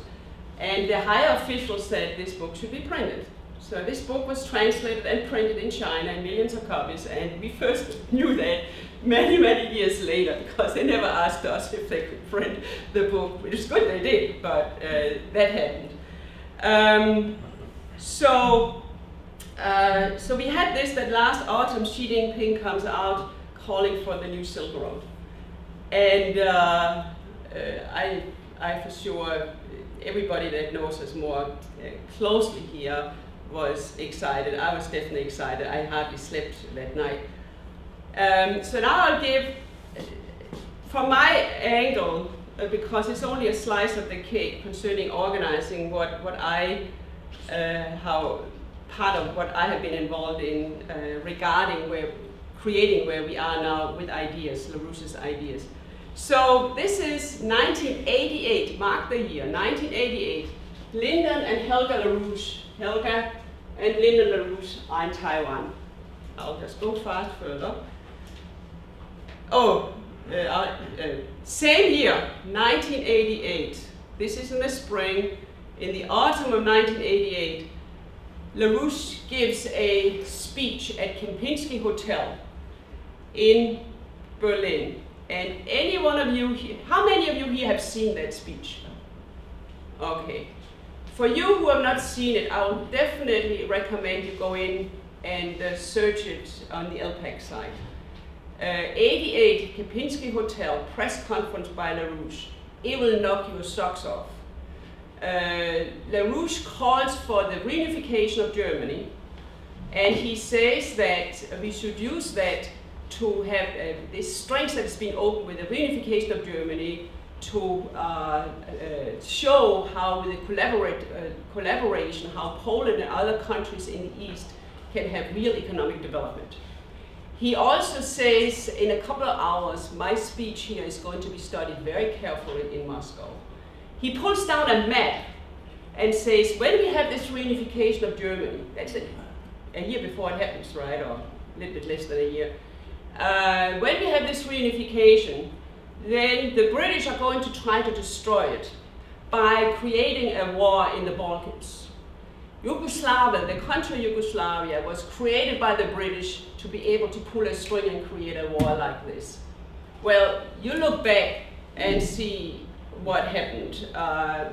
And the higher official said this book should be printed. So this book was translated and printed in China in millions of copies, and we first knew that many, many years later, because they never asked us if they could print the book, which is good they did, but that happened. So we had this, that last autumn Xi Jinping comes out calling for the new Silk Road. And I for sure, everybody that knows us more closely here was excited. I was definitely excited. I hardly slept that night. So now I'll give, from my angle, because it's only a slice of the cake concerning organizing how part of what I have been involved in regarding creating where we are now with ideas, LaRouche's ideas. So this is 1988, mark the year, 1988. Lyndon and Helga LaRouche, Helga and Lyndon LaRouche are in Taiwan. I'll just go fast further. Same year, 1988. This is in the spring. In the autumn of 1988, LaRouche gives a speech at Kempinski Hotel in Berlin. And any one of you here, how many of you here have seen that speech? Okay. For you who have not seen it, I will definitely recommend you go in and search it on the LPAC site. 88, Kempinski Hotel, press conference by LaRouche. It will knock your socks off. LaRouche calls for the reunification of Germany, and he says that we should use that to have this strength that's been opened with the reunification of Germany to show how with the collaboration, how Poland and other countries in the East can have real economic development. He also says in a couple of hours, my speech here is going to be studied very carefully in Moscow. He pulls down a map and says, when we have this reunification of Germany, that's a year before it happens, right, or a little bit less than a year. When we have this reunification, then the British are going to try to destroy it by creating a war in the Balkans. Yugoslavia, the country Yugoslavia, was created by the British to be able to pull a string and create a war like this. Well, you look back and see what happened.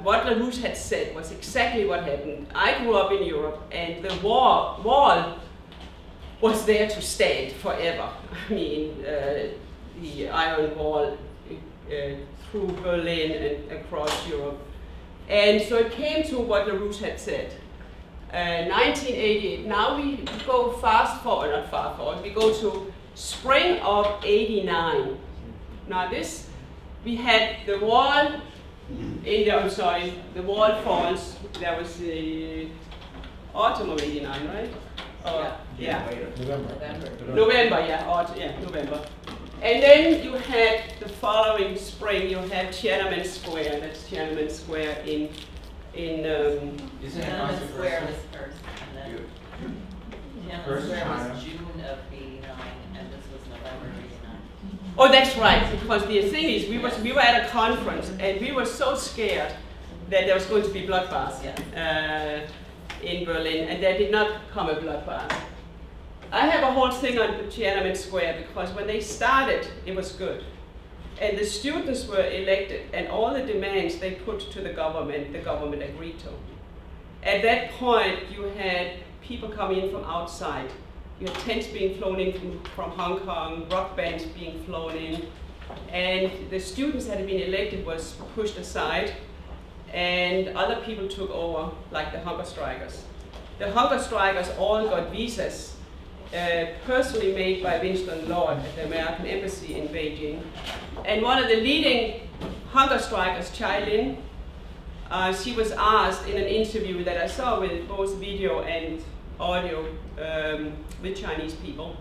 What LaRouche had said was exactly what happened. I grew up in Europe, and the wall was there to stand forever. I mean, the Iron Wall through Berlin and across Europe. And so it came to what LaRouche had said. 1988, now we go fast forward, not far forward, we go to spring of 89. Now this, we had the wall, the wall falls, that was the autumn of 89, right? Yeah. November, yeah, November. And then you had the following spring, you had Tiananmen Square. That's Tiananmen Square in Tiananmen Square was first, and then Tiananmen Square was June of 89, and this was November of 89. Oh, that's right, because the thing is, we were at a conference, and we were so scared that there was going to be bloodbath in Berlin, and there did not come a bloodbath. I have a whole thing on Tiananmen Square, because when they started, it was good. And the students were elected, and all the demands they put to the government agreed to. At that point, you had people coming in from outside. You had tents being flown in from Hong Kong, rock bands being flown in, and the students that had been elected was pushed aside, and other people took over, like the hunger strikers. The hunger strikers all got visas, personally made by Winston Lord at the American Embassy in Beijing. And one of the leading hunger strikers, Chai Lin, she was asked in an interview that I saw with both video and audio with Chinese people.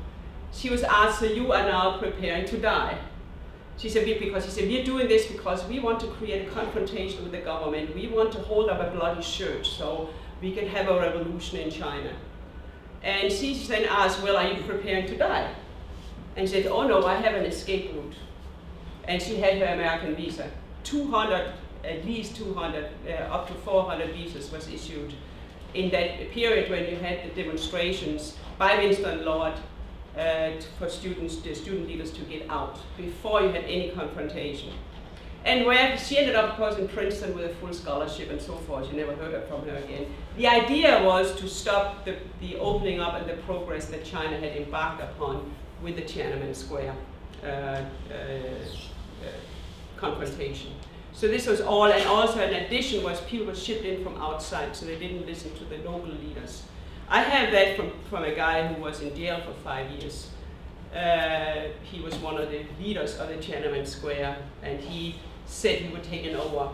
She was asked, so you are now preparing to die? She said, we're doing this because we want to create a confrontation with the government. We want to hold up a bloody shirt so we can have a revolution in China. And she then asked, well, are you preparing to die? And she said, oh no, I have an escape route. And she had her American visa. 200, at least 200, up to 400 visas was issued in that period when you had the demonstrations by Winston Lord for students, the student leaders to get out before you had any confrontation. And where she ended up, of course, in Princeton with a full scholarship and so forth. You never heard from her again. The idea was to stop the opening up and the progress that China had embarked upon with the Tiananmen Square confrontation. So this was all, and also in addition was people were shipped in from outside, so they didn't listen to the local leaders. I have that from a guy who was in jail for 5 years. He was one of the leaders of the Tiananmen Square, and he said he would take it over.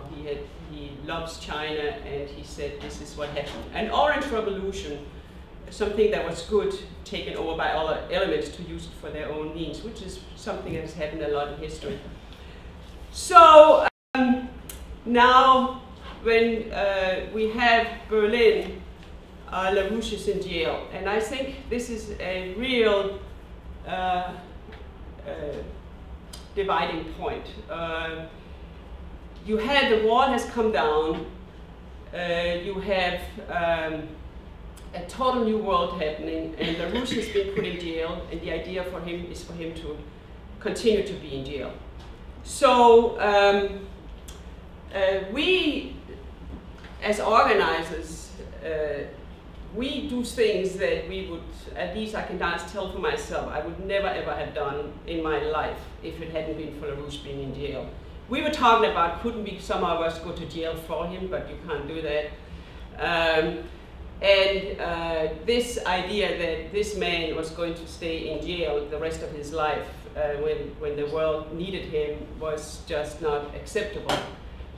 He loves China, and he said this is what happened. An Orange Revolution, something that was good, taken over by other elements to use it for their own means, which is something that has happened a lot in history. So now when we have Berlin, LaRouche is in jail, and I think this is a real dividing point. You had the wall has come down, you have a total new world happening, and LaRouche has been put in jail, and the idea for him is for him to continue to be in jail. So we, as organizers, we do things that we would, at least I can tell for myself, I would never ever have done in my life if it hadn't been for LaRouche being in jail. We were talking about, couldn't we, some of us go to jail for him, but you can't do that. This idea that this man was going to stay in jail the rest of his life when the world needed him was just not acceptable.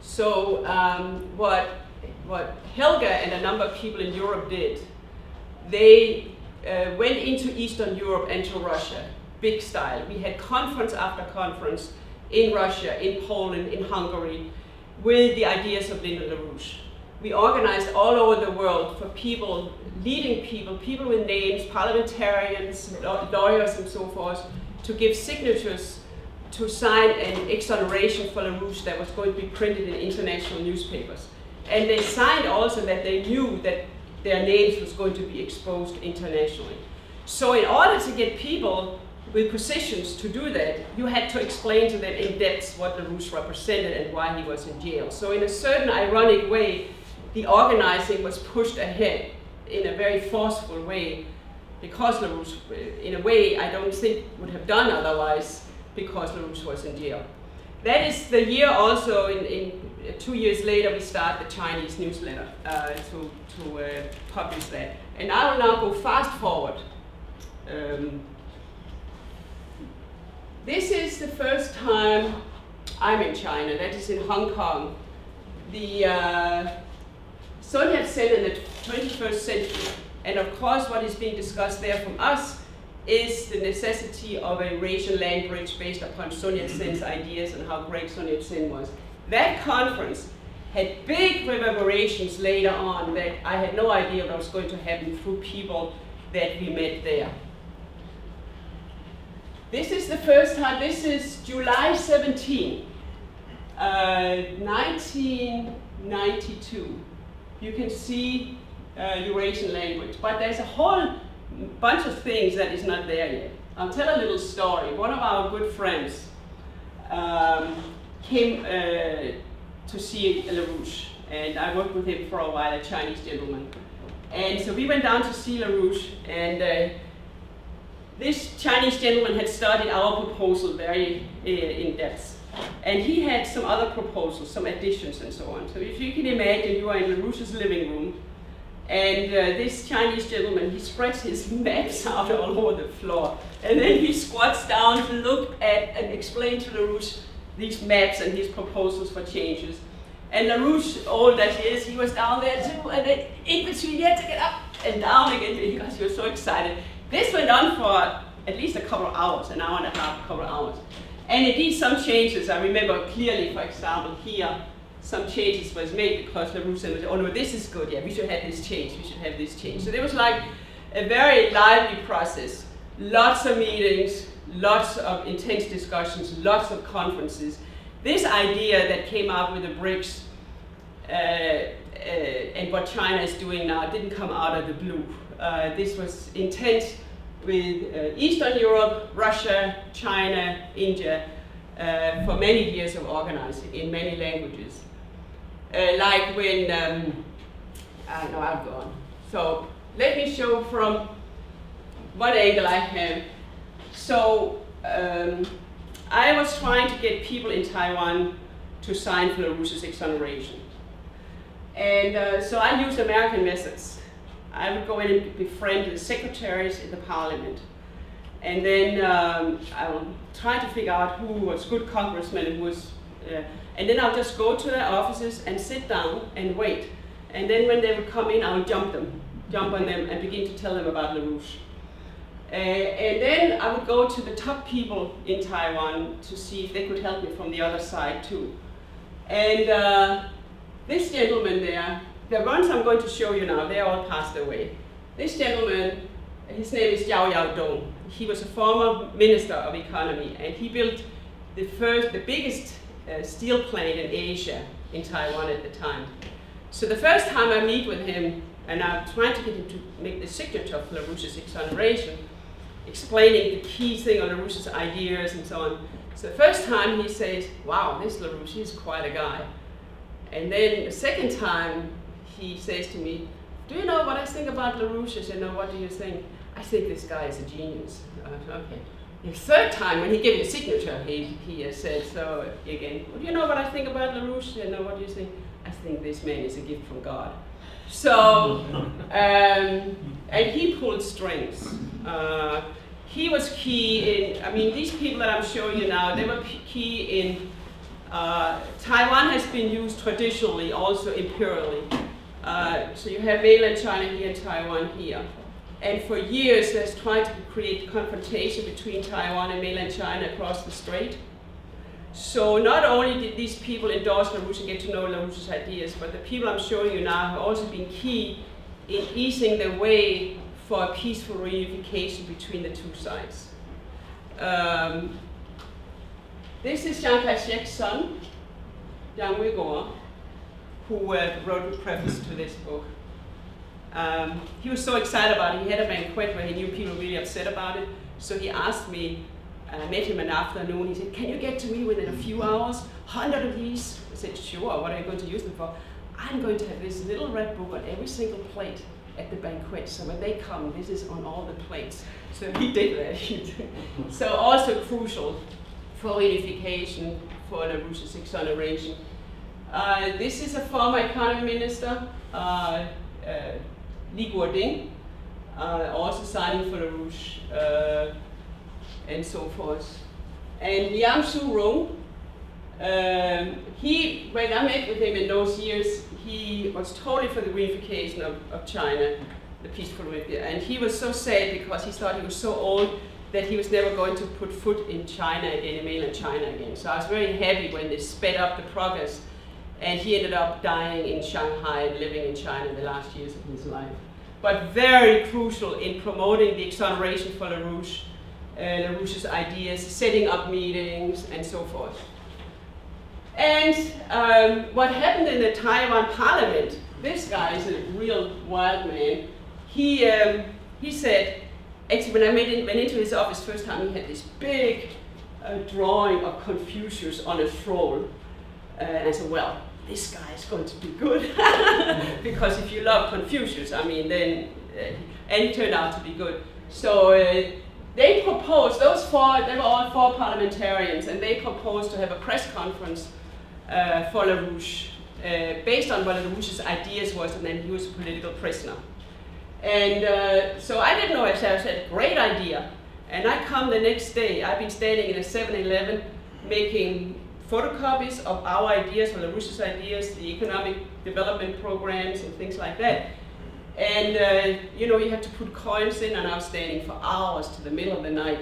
So what Helga and a number of people in Europe did, they went into Eastern Europe and to Russia, big style. We had conference after conference in Russia, in Poland, in Hungary, with the ideas of Leni Rubinstein. We organized all over the world for people, leading people with names, parliamentarians, lawyers and so forth, to give signatures to sign an exoneration for LaRouche that was going to be printed in international newspapers. And they signed also that they knew that their names was going to be exposed internationally. So in order to get people with positions to do that, you had to explain to them in depth what LaRouche represented and why he was in jail. So in a certain ironic way, the organizing was pushed ahead in a very forceful way, because LaRouche, in a way I don't think would have done otherwise, because LaRouche was in jail. That is the year also, in 2 years later, we start the Chinese newsletter to publish that. And I will now go fast forward. This is the first time I'm in China, that is in Hong Kong. The Sun Yat-sen in the 21st century, and of course what is being discussed there from us is the necessity of a racial land bridge based upon Sun Yat-sen's ideas and how great Sun Yat-sen was. That conference had big reverberations later on that I had no idea what was going to happen through people that we met there. This is the first time, this is July 17, 1992. You can see Eurasian language, but there's a whole bunch of things that is not there yet. I'll tell a little story. One of our good friends came to see LaRouche, and I worked with him for a while, a Chinese gentleman. And so we went down to see LaRouche, and this Chinese gentleman had studied our proposal very in depth. And he had some other proposals, some additions and so on. So if you can imagine, you are in LaRouche's living room, and this Chinese gentleman, he spreads his maps out all over the floor. And then he squats down to look at and explain to LaRouche these maps and his proposals for changes. And LaRouche, old as he is, he was down there too, and then in between he had to get up and down again because he was so excited. This went on for at least a couple of hours, an hour and a half, a couple of hours. And indeed some changes, I remember clearly, for example, here, some changes was made because LaRouche said, oh no, this is good, yeah, we should have this change, we should have this change. So there was like a very lively process, lots of meetings, lots of intense discussions, lots of conferences. This idea that came out with the BRICS and what China is doing now didn't come out of the blue. This was intent with Eastern Europe, Russia, China, India, for many years of organizing in many languages. Like when, no, I'll go on. So let me show from what angle I have. So I was trying to get people in Taiwan to sign for LaRouche's exoneration. And so I used American methods. I would go in and befriend the secretaries in the parliament. And then I would try to figure out who was good congressmen and who was, and then I'll just go to their offices and sit down and wait. And then when they would come in, I would jump on them and begin to tell them about LaRouche. And then I would go to the top people in Taiwan to see if they could help me from the other side too. And this gentleman there, the ones I'm going to show you now, they all passed away. This gentleman, his name is Zhao Yaodong. He was a former minister of economy, and he built the biggest steel plant in Asia, in Taiwan at the time. So the first time I meet with him, and I'm trying to get him to make the signature for LaRouche's exoneration, explaining the key thing on LaRouche's ideas and so on. So the first time he says, wow, this LaRouche, he's quite a guy. And then the second time he says to me, do you know what I think about LaRouche? I said, no, what do you think? I think this guy is a genius. Okay. The third time, when he gave me a signature, he said, so again, well, do you know what I think about LaRouche? I said, no, what do you think? I think this man is a gift from God. So, and he pulled strings. He was key in, I mean, these people that I'm showing you now, they were key in, Taiwan has been used traditionally, also imperially. So you have mainland China here and Taiwan here. And for years, there's tried to create confrontation between Taiwan and mainland China across the strait. So not only did these people endorse LaRouche and get to know LaRouche's ideas, but the people I'm showing you now have also been key in easing the way for a peaceful reunification between the two sides. This is Chiang Kai-shek's son, Yang Uyghur, who wrote the preface to this book. He was so excited about it. He had a banquet where he knew people were really upset about it. So he asked me, I met him in the afternoon. He said, can you get to me within a few hours? 100 of these? I said, sure. What are you going to use them for? I'm going to have this little red book on every single plate at the banquet. So when they come, this is on all the plates. So he did that. So also crucial for reunification, for LaRouche's exoneration. This is a former economy minister, Li Guoding, also signing for LaRouche, and so forth. And Liang Su-rung, when I met with him in those years, he was totally for the reunification of China, the peaceful reunification. And he was so sad because he thought he was so old that he was never going to put foot in China again, in mainland China again. So I was very happy when they sped up the progress. And he ended up dying in Shanghai and living in China in the last years of his life. But very crucial in promoting the exoneration for LaRouche, LaRouche's ideas, setting up meetings, and so forth. And what happened in the Taiwan parliament, this guy is a real wild man. He said, actually when I went into his office first time, he had this big drawing of Confucius on a throne. And I said, well, this guy is going to be good. Because if you love Confucius, I mean, then, and he turned out to be good. So they proposed, those four, they were all four parliamentarians, and they proposed to have a press conference for LaRouche, based on what LaRouche's ideas was, and then he was a political prisoner. And so I didn't know if I said, great idea. And I come the next day, I've been standing in a 7-Eleven making photocopies of our ideas, or LaRouche's ideas, the economic development programs and things like that. And you know, you have to put coins in, and I was standing for hours to the middle of the night.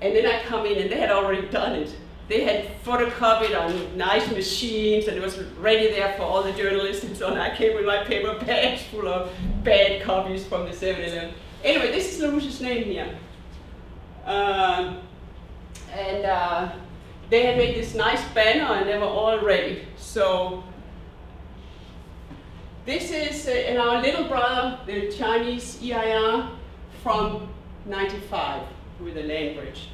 And then I come in, and they had already done it. They had photocopied on nice machines, and it was ready there for all the journalists and so on. I came with my paper bags full of bad copies from the 7-Eleven. Anyway, this is LaRouche's name here. They had made this nice banner, and they were all ready. So this is and our little brother, the Chinese EIR from '95 with the land bridge.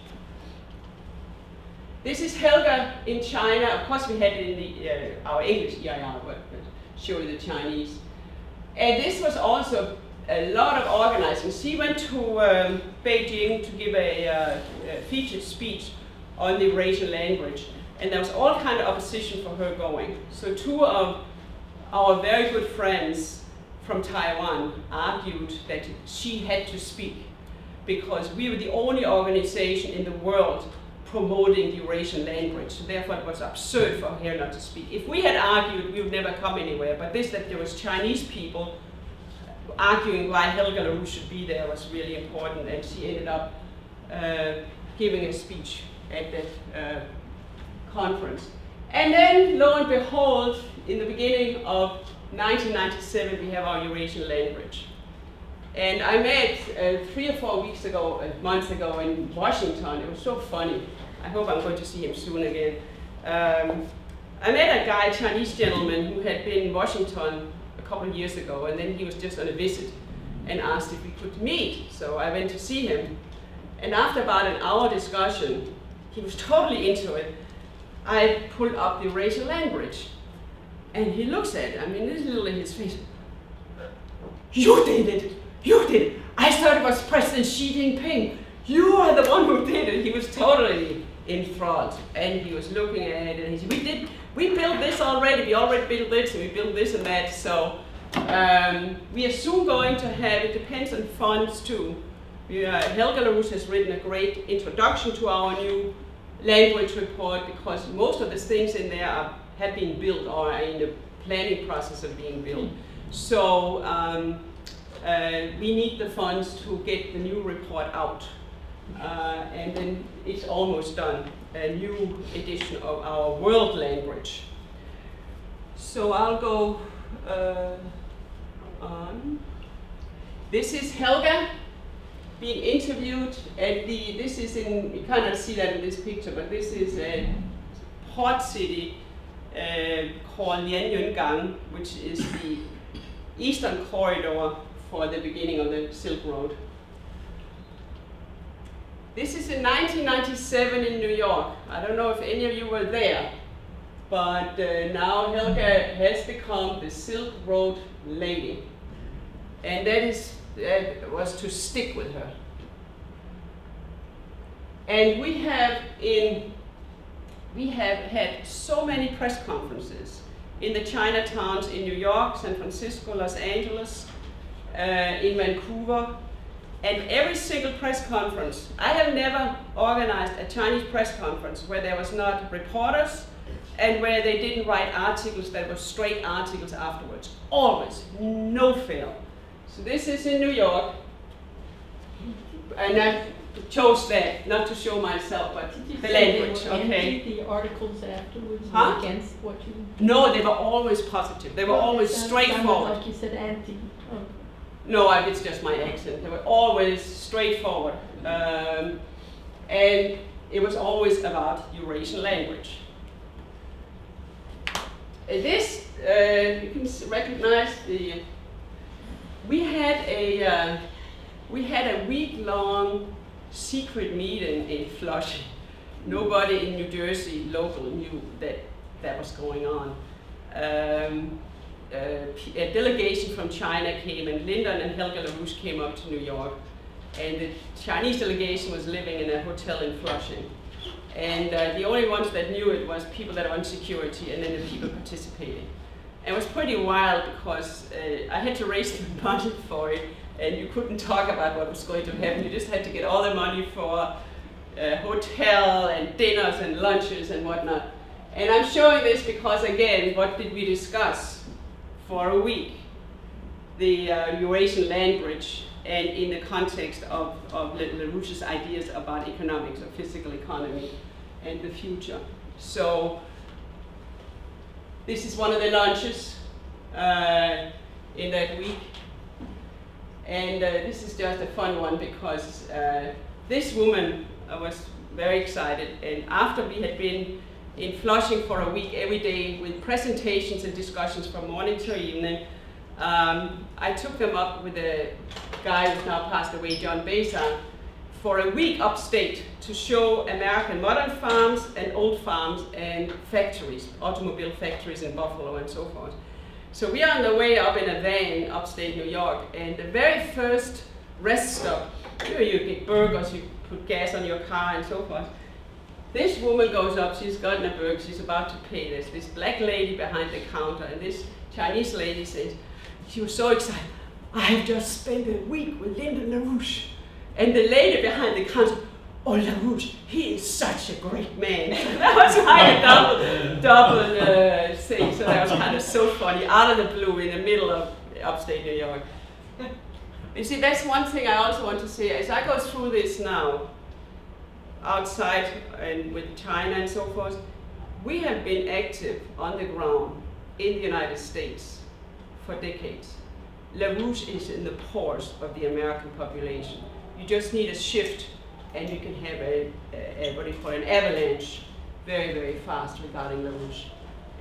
This is Helga in China. Of course, we had it in the, our English EIR, but show you the Chinese. And this was also a lot of organizing. She went to Beijing to give a featured speech on the Eurasian land bridge, and there was all kind of opposition for her going. So two of our very good friends from Taiwan argued that she had to speak because we were the only organization in the world promoting the Eurasian land bridge. So therefore it was absurd for her not to speak. If we had argued, we would never come anywhere, but this that there was Chinese people arguing why Helga LaRouche should be there was really important, and she ended up giving a speech at that conference. And then, lo and behold, in the beginning of 1997, we have our Eurasian land bridge. And I met 3 or 4 weeks ago, months ago in Washington. It was so funny. I hope I'm going to see him soon again. I met a guy, a Chinese gentleman, who had been in Washington a couple of years ago, and then he was just on a visit and asked if we could meet. So I went to see him. And after about an hour discussion, he was totally into it. I pulled up the Eurasian land bridge. And he looks at it. I mean, this is literally his face. You did it! You did it! I thought it was President Xi Jinping. You are the one who did it. He was totally enthralled. And he was looking at it, and he said, we built this already. We already built this, and we built this and that. So we are soon going to have, it depends on funds too. Helga LaRouche has written a great introduction to our new land bridge report, because most of the things in there have been built or are in the planning process of being built. So we need the funds to get the new report out. And then it's almost done, a new edition of our world land bridge. So I'll go on. This is Helga being interviewed at this is in, you cannot see that in this picture, but this is a port city called Lianyungang, which is the eastern corridor for the beginning of the Silk Road. This is in 1997 in New York. I don't know if any of you were there, but now Helga has become the Silk Road lady. And that was to stick with her. And we have had so many press conferences in the Chinatowns in New York, San Francisco, Los Angeles, in Vancouver, and every single press conference. I have never organized a Chinese press conference where there was not reporters and where they didn't write articles that were straight articles afterwards. Always, no fail. So this is in New York, and I chose that, not to show myself, but the language, okay? The articles afterwards Huh? against what you... No, they were always positive. They were always straightforward. Like you said, anti. Oh. No, it's just my accent. They were always straightforward. And it was always about Eurasian language. This, you can recognize the... We had a week-long secret meeting in Flushing Nobody in New Jersey local knew that that was going on. A delegation from China came, and Lyndon and Helga LaRouche came up to New York, and the Chinese delegation was living in a hotel in Flushing. And the only ones that knew it was people that were on security, and then the people participating. And it was pretty wild because I had to raise the money for it, and you couldn't talk about what was going to happen. You just had to get all the money for hotel and dinners and lunches and whatnot. And I'm showing this because, again, what did we discuss for a week? The Eurasian land bridge, and in the context of LaRouche's ideas about economics, or physical economy, and the future. So this is one of the lunches in that week. And this is just a fun one because this woman was very excited. And after we had been in Flushing for a week every day with presentations and discussions from morning to evening, I took them up with a guy who's now passed away, John Beza, for a week upstate to show American modern farms and old farms and factories, automobile factories in Buffalo and so forth. So we are on the way up in a van upstate New York, and the very first rest stop, you get burgers, you put gas on your car and so forth. This woman goes up, she's gotten a burger, she's about to pay. There's this black lady behind the counter, and this Chinese lady says, she was so excited, I have just spent a week with Lyndon LaRouche. And the lady behind the counter, oh, LaRouche, he is such a great man. That was like a double thing, so that was kind of so funny, out of the blue in the middle of upstate New York. You see, that's one thing I also want to say. As I go through this now, outside and with China and so forth, we have been active on the ground in the United States for decades. LaRouche is in the pores of the American population. You just need a shift, and you can have what do you call an avalanche very, very fast regarding LaRouche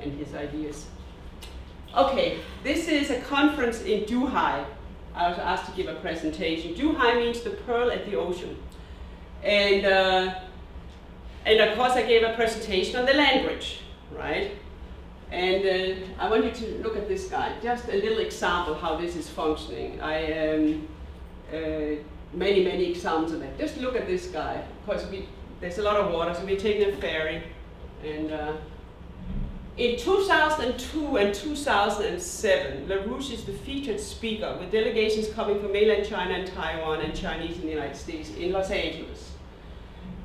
and his ideas. Okay, this is a conference in Zhuhai. I was asked to give a presentation. Zhuhai means the pearl at the ocean. And of course I gave a presentation on the land bridge, right? And I want you to look at this guy. Just a little example how this is functioning. Many examples of that. Just look at this guy, because there's a lot of water, so we're taking a ferry. And in 2002 and 2007, LaRouche is the featured speaker with delegations coming from mainland China and Taiwan and Chinese in the United States in Los Angeles.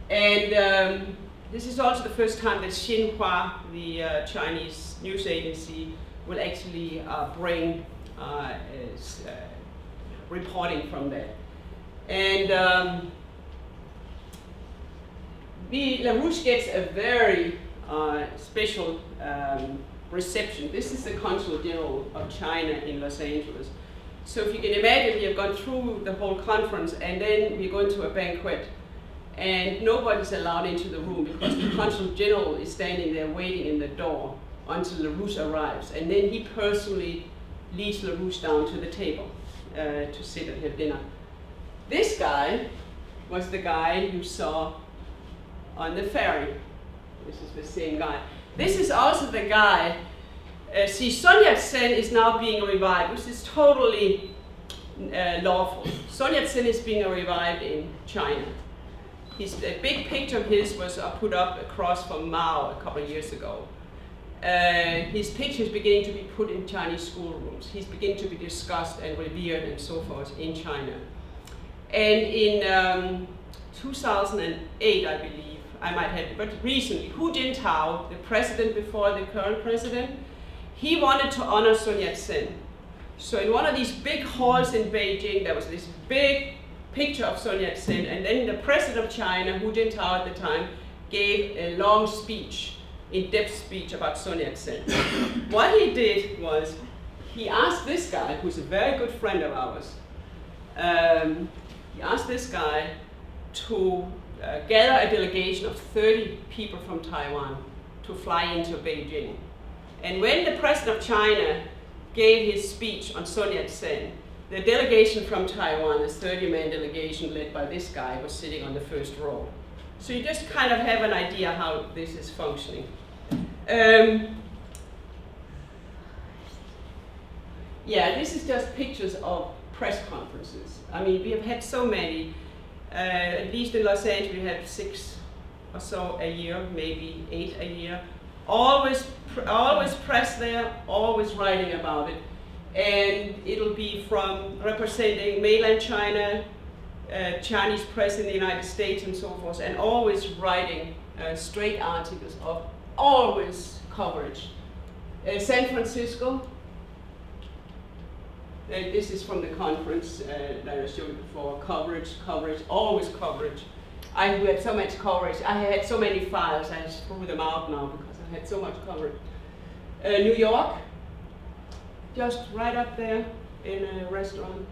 And this is also the first time that Xinhua, the Chinese news agency, will actually bring reporting from that. And LaRouche gets a very special reception. This is the Consul General of China in Los Angeles. So if you can imagine, we have gone through the whole conference, and then we go into a banquet, and nobody's allowed into the room because the Consul General is standing there waiting in the door until LaRouche arrives. And then he personally leads LaRouche down to the table to sit and have dinner. This guy was the guy you saw on the ferry. This is the same guy. This is also the guy, see, Sun Yat-sen is now being revived, which is totally lawful. Sun Yat-sen is being revived in China. A big picture of his was put up across from Mao a couple of years ago. His picture is beginning to be put in Chinese schoolrooms. He's beginning to be discussed and revered and so forth in China. And in 2008, I believe, I might have, but recently, Hu Jintao, the president before the current president, he wanted to honor Sun Yat-sen. So in one of these big halls in Beijing, there was this big picture of Sun Yat-sen, and then the president of China, Hu Jintao at the time, gave a long speech, in-depth speech about Sun Yat-sen. What he did was, he asked this guy, who's a very good friend of ours, he asked this guy to gather a delegation of 30 people from Taiwan to fly into Beijing. And when the president of China gave his speech on Sun Yat-sen, the delegation from Taiwan, this 30-man delegation led by this guy, was sitting on the first row. So you just kind of have an idea how this is functioning. Yeah, this is just pictures of press conferences. I mean, we have had so many. At least in Los Angeles, we have 6 or so a year, maybe 8 a year. Always press there, always writing about it. And it'll be from representing mainland China, Chinese press in the United States and so forth, and always writing straight articles of always coverage. San Francisco, this is from the conference that I showed you before, coverage, always coverage. I had so much coverage, I had so many files, I just threw them out now because I had so much coverage. New York, just right up there in a restaurant.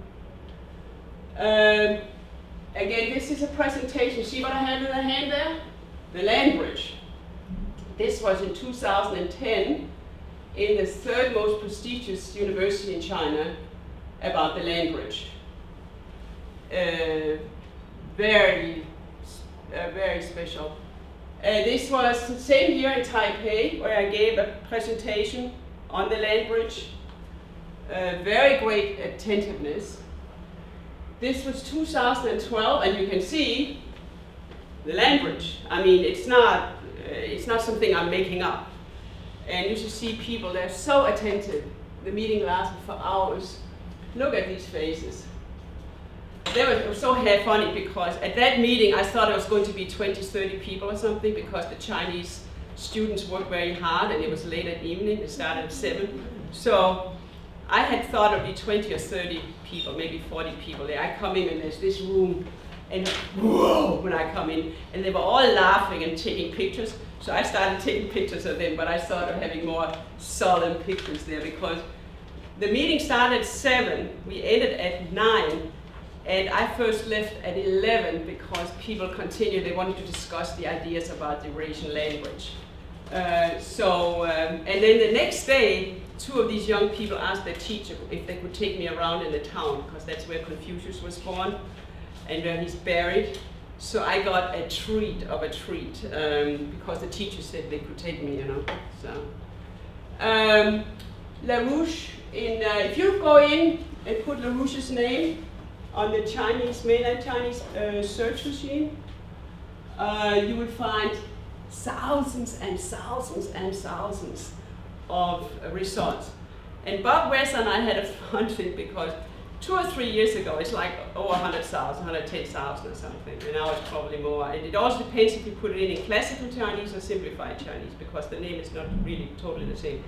Again, this is a presentation. See what I have in the hand there? The land bridge. This was in 2010 in the 3rd most prestigious university in China about the land bridge. Very special. This was the same year in Taipei where I gave a presentation on the land bridge. Very great attentiveness. This was 2012, and you can see the land bridge. I mean, it's not something I'm making up. And you should see people, they're so attentive. The meeting lasted for hours. Look at these faces. It was so funny because at that meeting, I thought it was going to be 20, 30 people or something because the Chinese students worked very hard and it was late at evening. It started at 7. So I had thought it would be 20 or 30 people, maybe 40 people there. I come in and there's this room, and whoa, when I come in, and they were all laughing and taking pictures. So I started taking pictures of them, but I started having more solemn pictures there because the meeting started at 7, we ended at 9, and I first left at 11 because people continued, they wanted to discuss the ideas about the Eurasian language. And then the next day, 2 of these young people asked their teacher if they could take me around in the town, because that's where Confucius was born and where he's buried. So I got a treat of a treat, because the teacher said they could take me, you know. So, LaRouche, if you go in and put LaRouche's name on the mainland Chinese search machine, you will find thousands and thousands and thousands of results. And Bob West and I had a fun thing because 2 or 3 years ago, it's like over 100,000, 110,000 or something, and now it's probably more. And it also depends if you put it in classical Chinese or simplified Chinese, because the name is not really totally the same.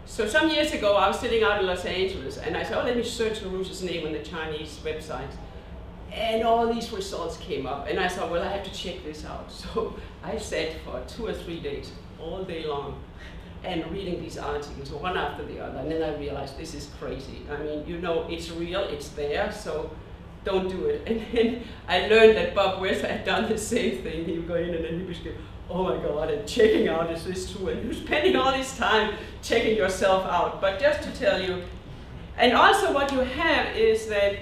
So some years ago, I was sitting out in Los Angeles, and I said, oh, let me search LaRouche's name on the Chinese website. And all these results came up, and I thought, well, I have to check this out. So I sat for 2 or 3 days, all day long, and reading these articles one after the other, and then I realized this is crazy. I mean, you know, it's real, it's there, so don't do it. And then I learned that Bob West had done the same thing. He would go in and then he would go, oh my God, and checking out, is this true? And you're spending all this time checking yourself out. But just to tell you, and also what you have is that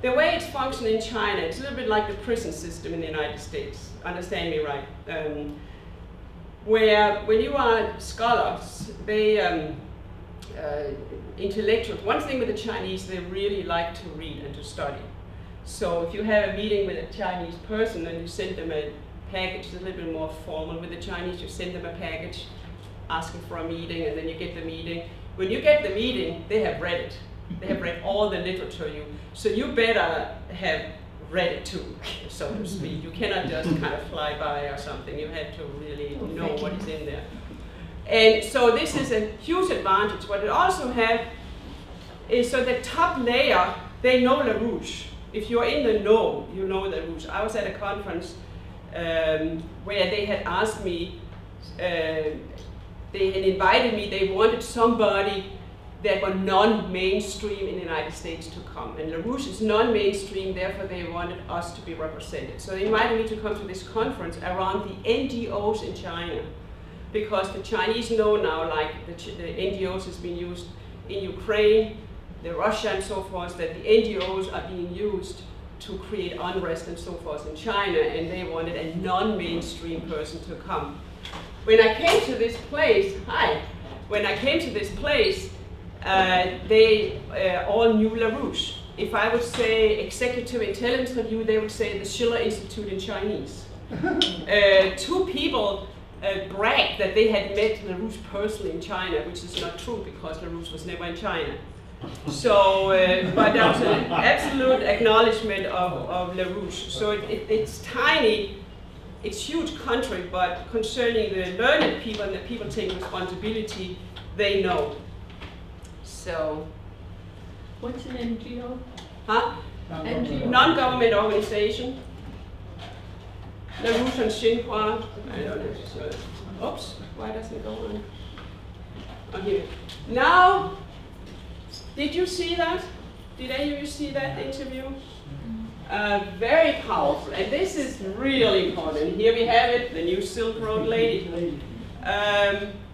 the way it's functioning in China, it's a little bit like the prison system in the United States. Understand me right. Where when you are scholars, they, intellectuals, one thing with the Chinese, they really like to read and to study. So if you have a meeting with a Chinese person and you send them a package, it's a little bit more formal with the Chinese, you send them a package asking for a meeting, and then you get the meeting. When you get the meeting, they have read it. They have read all the literature so you better have read it too, so to speak. You cannot just kind of fly by or something. You have to really know what is in there. And so this is a huge advantage. What it also has is, so the top layer, they know LaRouche. If you're in the know, you know LaRouche. I was at a conference where they had asked me, they had invited me, they wanted somebody that were non-mainstream in the United States to come. And LaRouche is non-mainstream, therefore they wanted us to be represented. So they invited me to come to this conference around the NGOs in China, because the Chinese know now, like the NGOs has been used in Ukraine, Russia and so forth, that the NGOs are being used to create unrest and so forth in China, and they wanted a non-mainstream person to come. When I came to this place, they all knew LaRouche. If I would say Executive Intelligence Review, they would say the Schiller Institute in Chinese. Two people bragged that they had met LaRouche personally in China, which is not true because LaRouche was never in China. So, but there was an absolute acknowledgement of LaRouche. So it's tiny, it's huge country, but concerning the learned people and the people taking responsibility, they know. So. What's an NGO? Huh? NGO. Non-government organization. LaRouche and Xinhua. I don't know. So, oops, why doesn't it go on? Oh, here. Now, did you see that? Did any of you see that interview? Very powerful, and this is really important. Here we have it, the new Silk Road lady.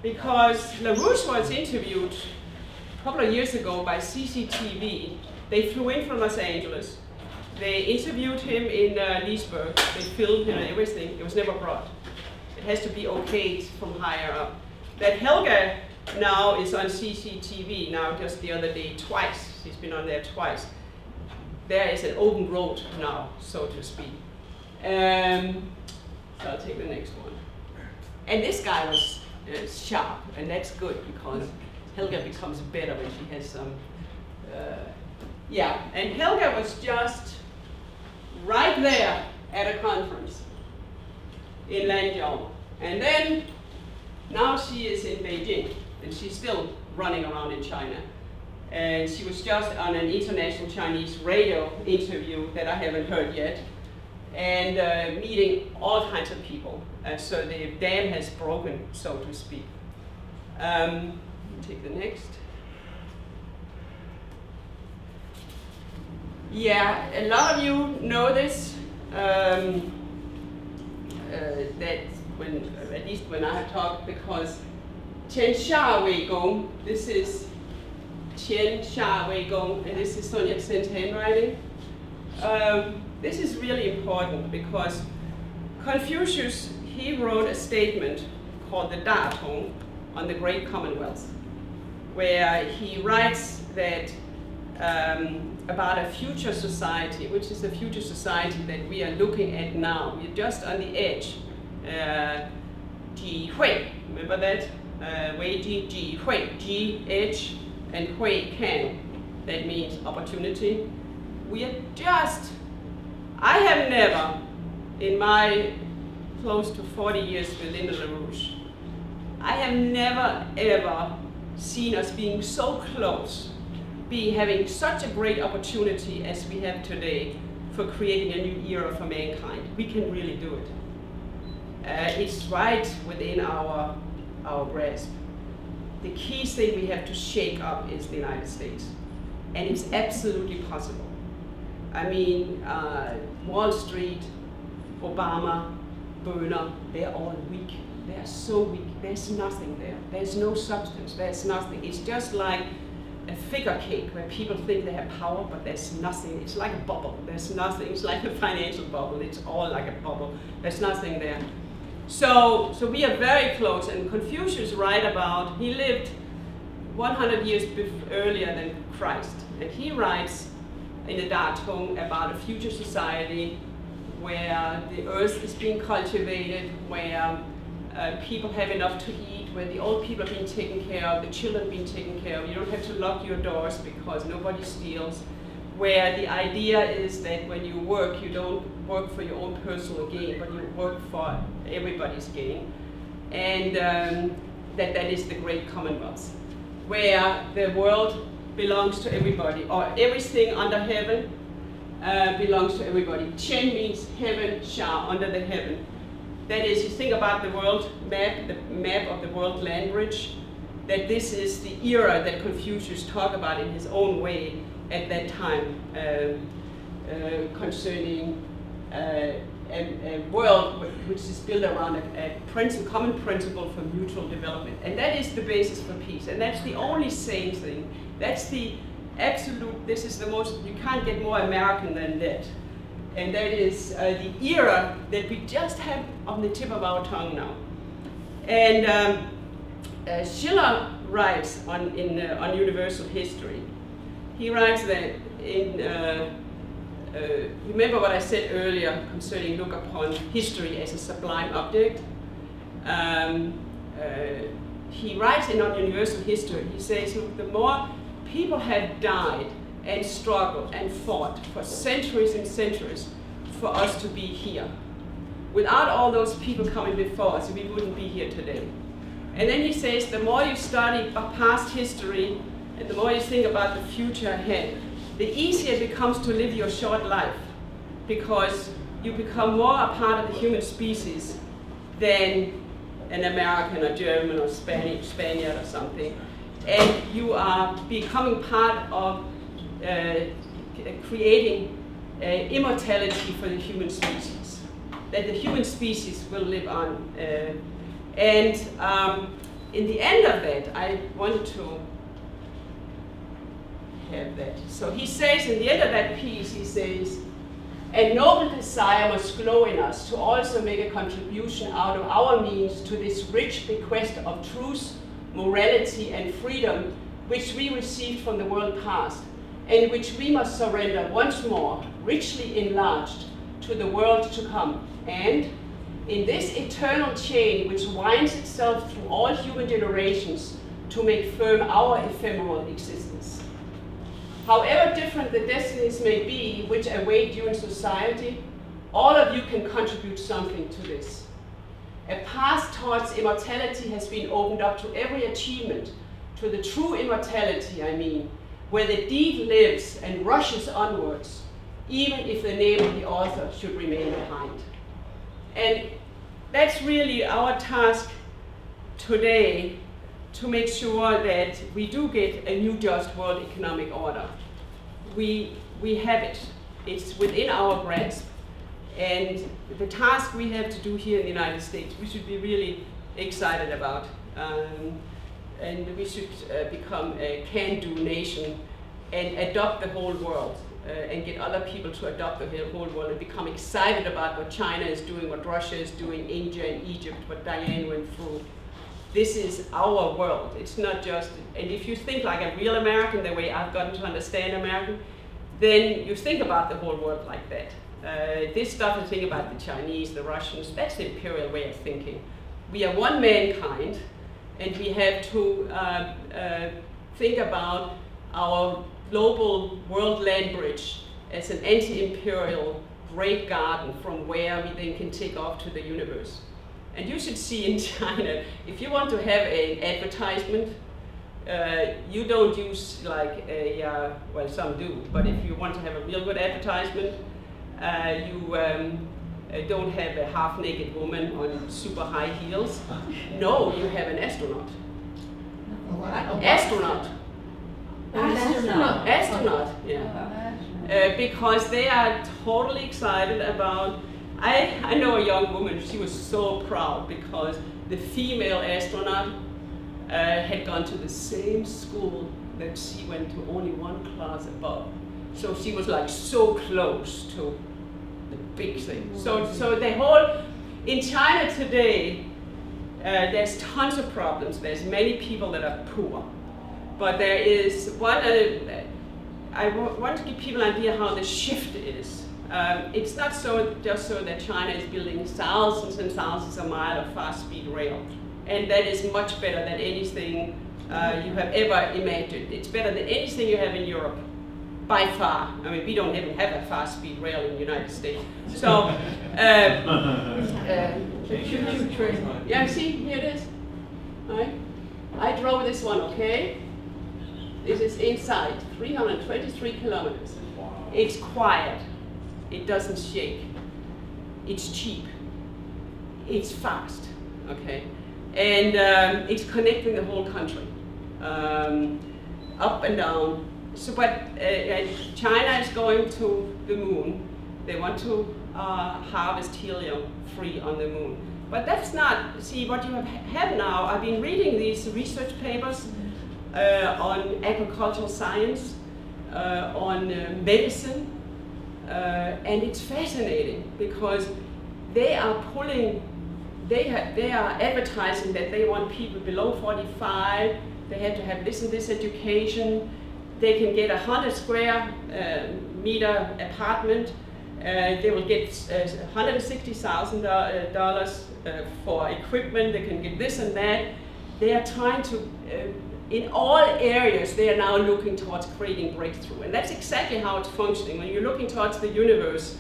Because LaRouche was interviewed a couple of years ago by CCTV. They flew in from Los Angeles. They interviewed him in Leesburg. They filmed him and everything. It was never brought. It has to be okayed from higher up. That Helga now is on CCTV now just the other day twice. She's been on there twice. There is an open road now, so to speak. So I'll take the next one. And this guy was sharp, and that's good because Helga becomes better when she has some, yeah. And Helga was just right there at a conference in Lanzhou. And then, now she is in Beijing, and she's still running around in China. And she was just on an international Chinese radio interview that I haven't heard yet, and meeting all kinds of people. So the dam has broken, so to speak. Take the next. Yeah, a lot of you know this, that when, at least when I have talked, because Qian Sha Wei Gong, this is Qian Sha Wei Gong, and this is Sun Yat-sen's handwriting. This is really important because Confucius, he wrote a statement called the Da Tong on the Great Commonwealth, where he writes that about a future society, which is the future society that we are looking at now. We're just on the edge. Ji Hui, remember that? Wei Ji, Ji Hui, Ji, edge, and Hui, can. That means opportunity. We are just, I have never, in my close to 40 years within the LaRouche, I have never ever seen us being so close, having such a great opportunity as we have today for creating a new era for mankind. We can really do it. It's right within our grasp. The key thing we have to shake up is the United States. And it's absolutely possible. I mean, Wall Street, Obama, Böhner, they're all weak. They're so weak. There's nothing there. There's no substance. There's nothing. It's just like a figure cake where people think they have power, but there's nothing. It's like a bubble. There's nothing. It's like a financial bubble. It's all like a bubble. There's nothing there. So we are very close. And Confucius writes about, he lived 100 years earlier than Christ. And he writes in the Da Tong about a future society where the earth is being cultivated, where people have enough to eat, where the old people are being taken care of, the children being taken care of. You don't have to lock your doors because nobody steals. Where the idea is that when you work, you don't work for your own personal gain, but you work for everybody's gain. And that is the Great Commonwealth, where the world belongs to everybody, or everything under heaven belongs to everybody. Qian means heaven, Sha, under the heaven. That is, you think about the world map, the map of the world land bridge, that this is the era that Confucius talked about in his own way at that time, concerning a world which is built around a common principle for mutual development. And that is the basis for peace. And that's the only sane thing. That's the absolute, this is the most, you can't get more American than that. and that is the era that we just have on the tip of our tongue now. And Schiller writes on universal history. He writes that remember what I said earlier concerning look upon history as a sublime object. He writes on universal history, he says, look, the more people have died and struggled and fought for centuries and centuries for us to be here. Without all those people coming before us, we wouldn't be here today. And then he says, the more you study past history and the more you think about the future ahead, the easier it becomes to live your short life, because you become more a part of the human species than an American or German or Spaniard or something. And you are becoming part of creating immortality for the human species, that the human species will live on. In the end of that, I wanted to have that. So he says, in the end of that piece, he says, a noble desire must glow in us to also make a contribution out of our means to this rich bequest of truth, morality, and freedom which we received from the world past, and which we must surrender once more, richly enlarged, to the world to come. And in this eternal chain which winds itself through all human generations to make firm our ephemeral existence. However different the destinies may be which await you in society, all of you can contribute something to this. A path towards immortality has been opened up to every achievement, to the true immortality, I mean, where the deed lives and rushes onwards, even if the name of the author should remain behind. And that's really our task today, to make sure that we do get a new just world economic order. We have it. It's within our grasp. And the task we have to do here in the United States, we should be really excited about. And we should become a can-do nation and adopt the whole world. And get other people to adopt the whole world and become excited about what China is doing, what Russia is doing, India and Egypt, what Diane went through. This is our world. It's not just, and if you think like a real American, the way I've gotten to understand American, then you think about the whole world like that. This stuff is thinking about the Chinese, the Russians, that's the imperial way of thinking. We are one mankind, and we have to think about our global world land bridge as an anti-imperial great garden from where we then can take off to the universe. And you should see in China, if you want to have an advertisement, you don't use like a, well some do, but if you want to have a real good advertisement, you don't have a half-naked woman on super high heels. No, you have an astronaut. Astronaut. Astronaut, yeah. Because they are totally excited about, I know a young woman, she was so proud because the female astronaut had gone to the same school that she went to, only one class above. So she was like so close to the big thing. So the whole, in China today, there's tons of problems. There's many people that are poor. But there is one, I want to give people an idea how the shift is. It's not just so that China is building thousands and thousands of miles of fast-speed rail. And that is much better than anything you have ever imagined. It's better than anything you have in Europe, by far. I mean, we don't even have a fast-speed rail in the United States. So, choo-choo train. Yeah, see, here it is. All right. I drove this one, okay? This is inside, 323 kilometers. Wow. It's quiet. It doesn't shake. It's cheap. It's fast, okay? And it's connecting the whole country, up and down. So, but China is going to the moon. They want to harvest helium free on the moon. But that's not, see, what you have now, I've been reading these research papers on agricultural science, on medicine, And it's fascinating because they are pulling, they are advertising that they want people below 45, they have to have this and this education, they can get a 100 square meter apartment, they will get $160,000 for equipment, they can get this and that. They are trying to, in all areas, they are now looking towards creating breakthrough. And that's exactly how it's functioning. When you're looking towards the universe,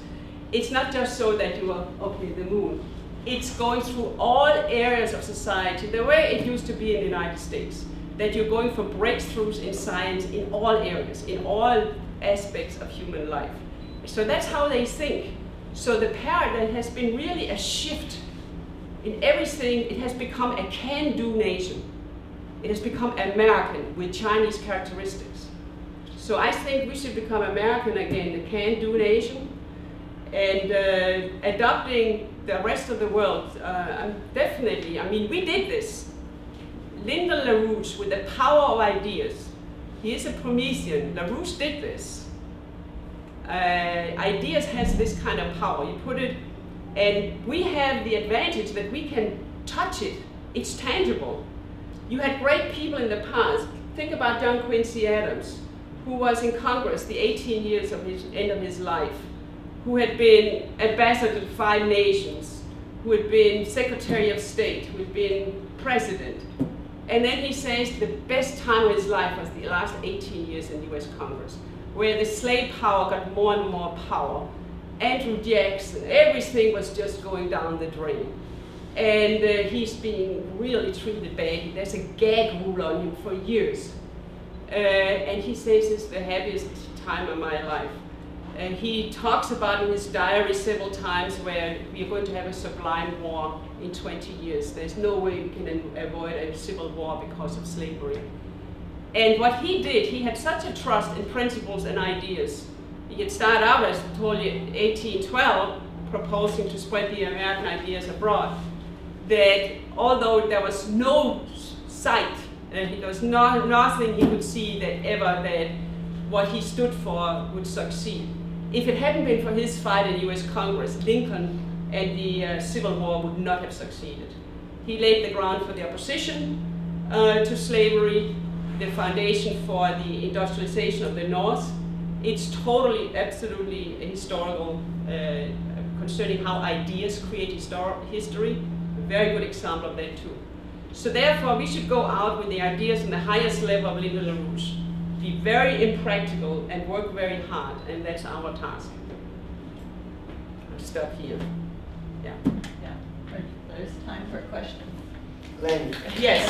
it's not just so that you are, okay, the moon. It's going through all areas of society, the way it used to be in the United States, that you're going for breakthroughs in science in all areas, in all aspects of human life. So that's how they think. So the paradigm has been really a shift in everything. It has become a can-do nation. It has become American with Chinese characteristics. So I think we should become American again, the can-do nation, and adopting the rest of the world. Definitely, I mean, we did this. LaRouche, with the power of ideas, he is a Promethean. LaRouche did this. Ideas has this kind of power. You put it, and we have the advantage that we can touch it. It's tangible. You had great people in the past. Think about John Quincy Adams, who was in Congress the 18 years of his end of his life, who had been ambassador to 5 nations, who had been Secretary of State, who had been president. And then he says the best time of his life was the last 18 years in the US Congress, where the slave power got more and more power. Andrew Jackson, everything was just going down the drain. And he's being really treated badly. There's a gag rule on him for years. And he says it's the happiest time of my life. And he talks about in his diary several times where we are going to have a sublime war in 20 years. There's no way we can avoid a civil war because of slavery. And what he did, he had such a trust in principles and ideas. He had started out, as I told you, in 1812, proposing to spread the American ideas abroad, that although there was no sight, there was nothing he could see that what he stood for would succeed. If it hadn't been for his fight in the US Congress, Lincoln and the Civil War would not have succeeded. He laid the ground for the opposition to slavery, the foundation for the industrialization of the North. It's totally, absolutely historical concerning how ideas create history. A very good example of that too. So therefore, we should go out with the ideas in the highest level of Leni Rubinstein. Be very impractical and work very hard, and that's our task. I'll stop here. Yeah. Yeah. There's time for questions. Leni. Yes.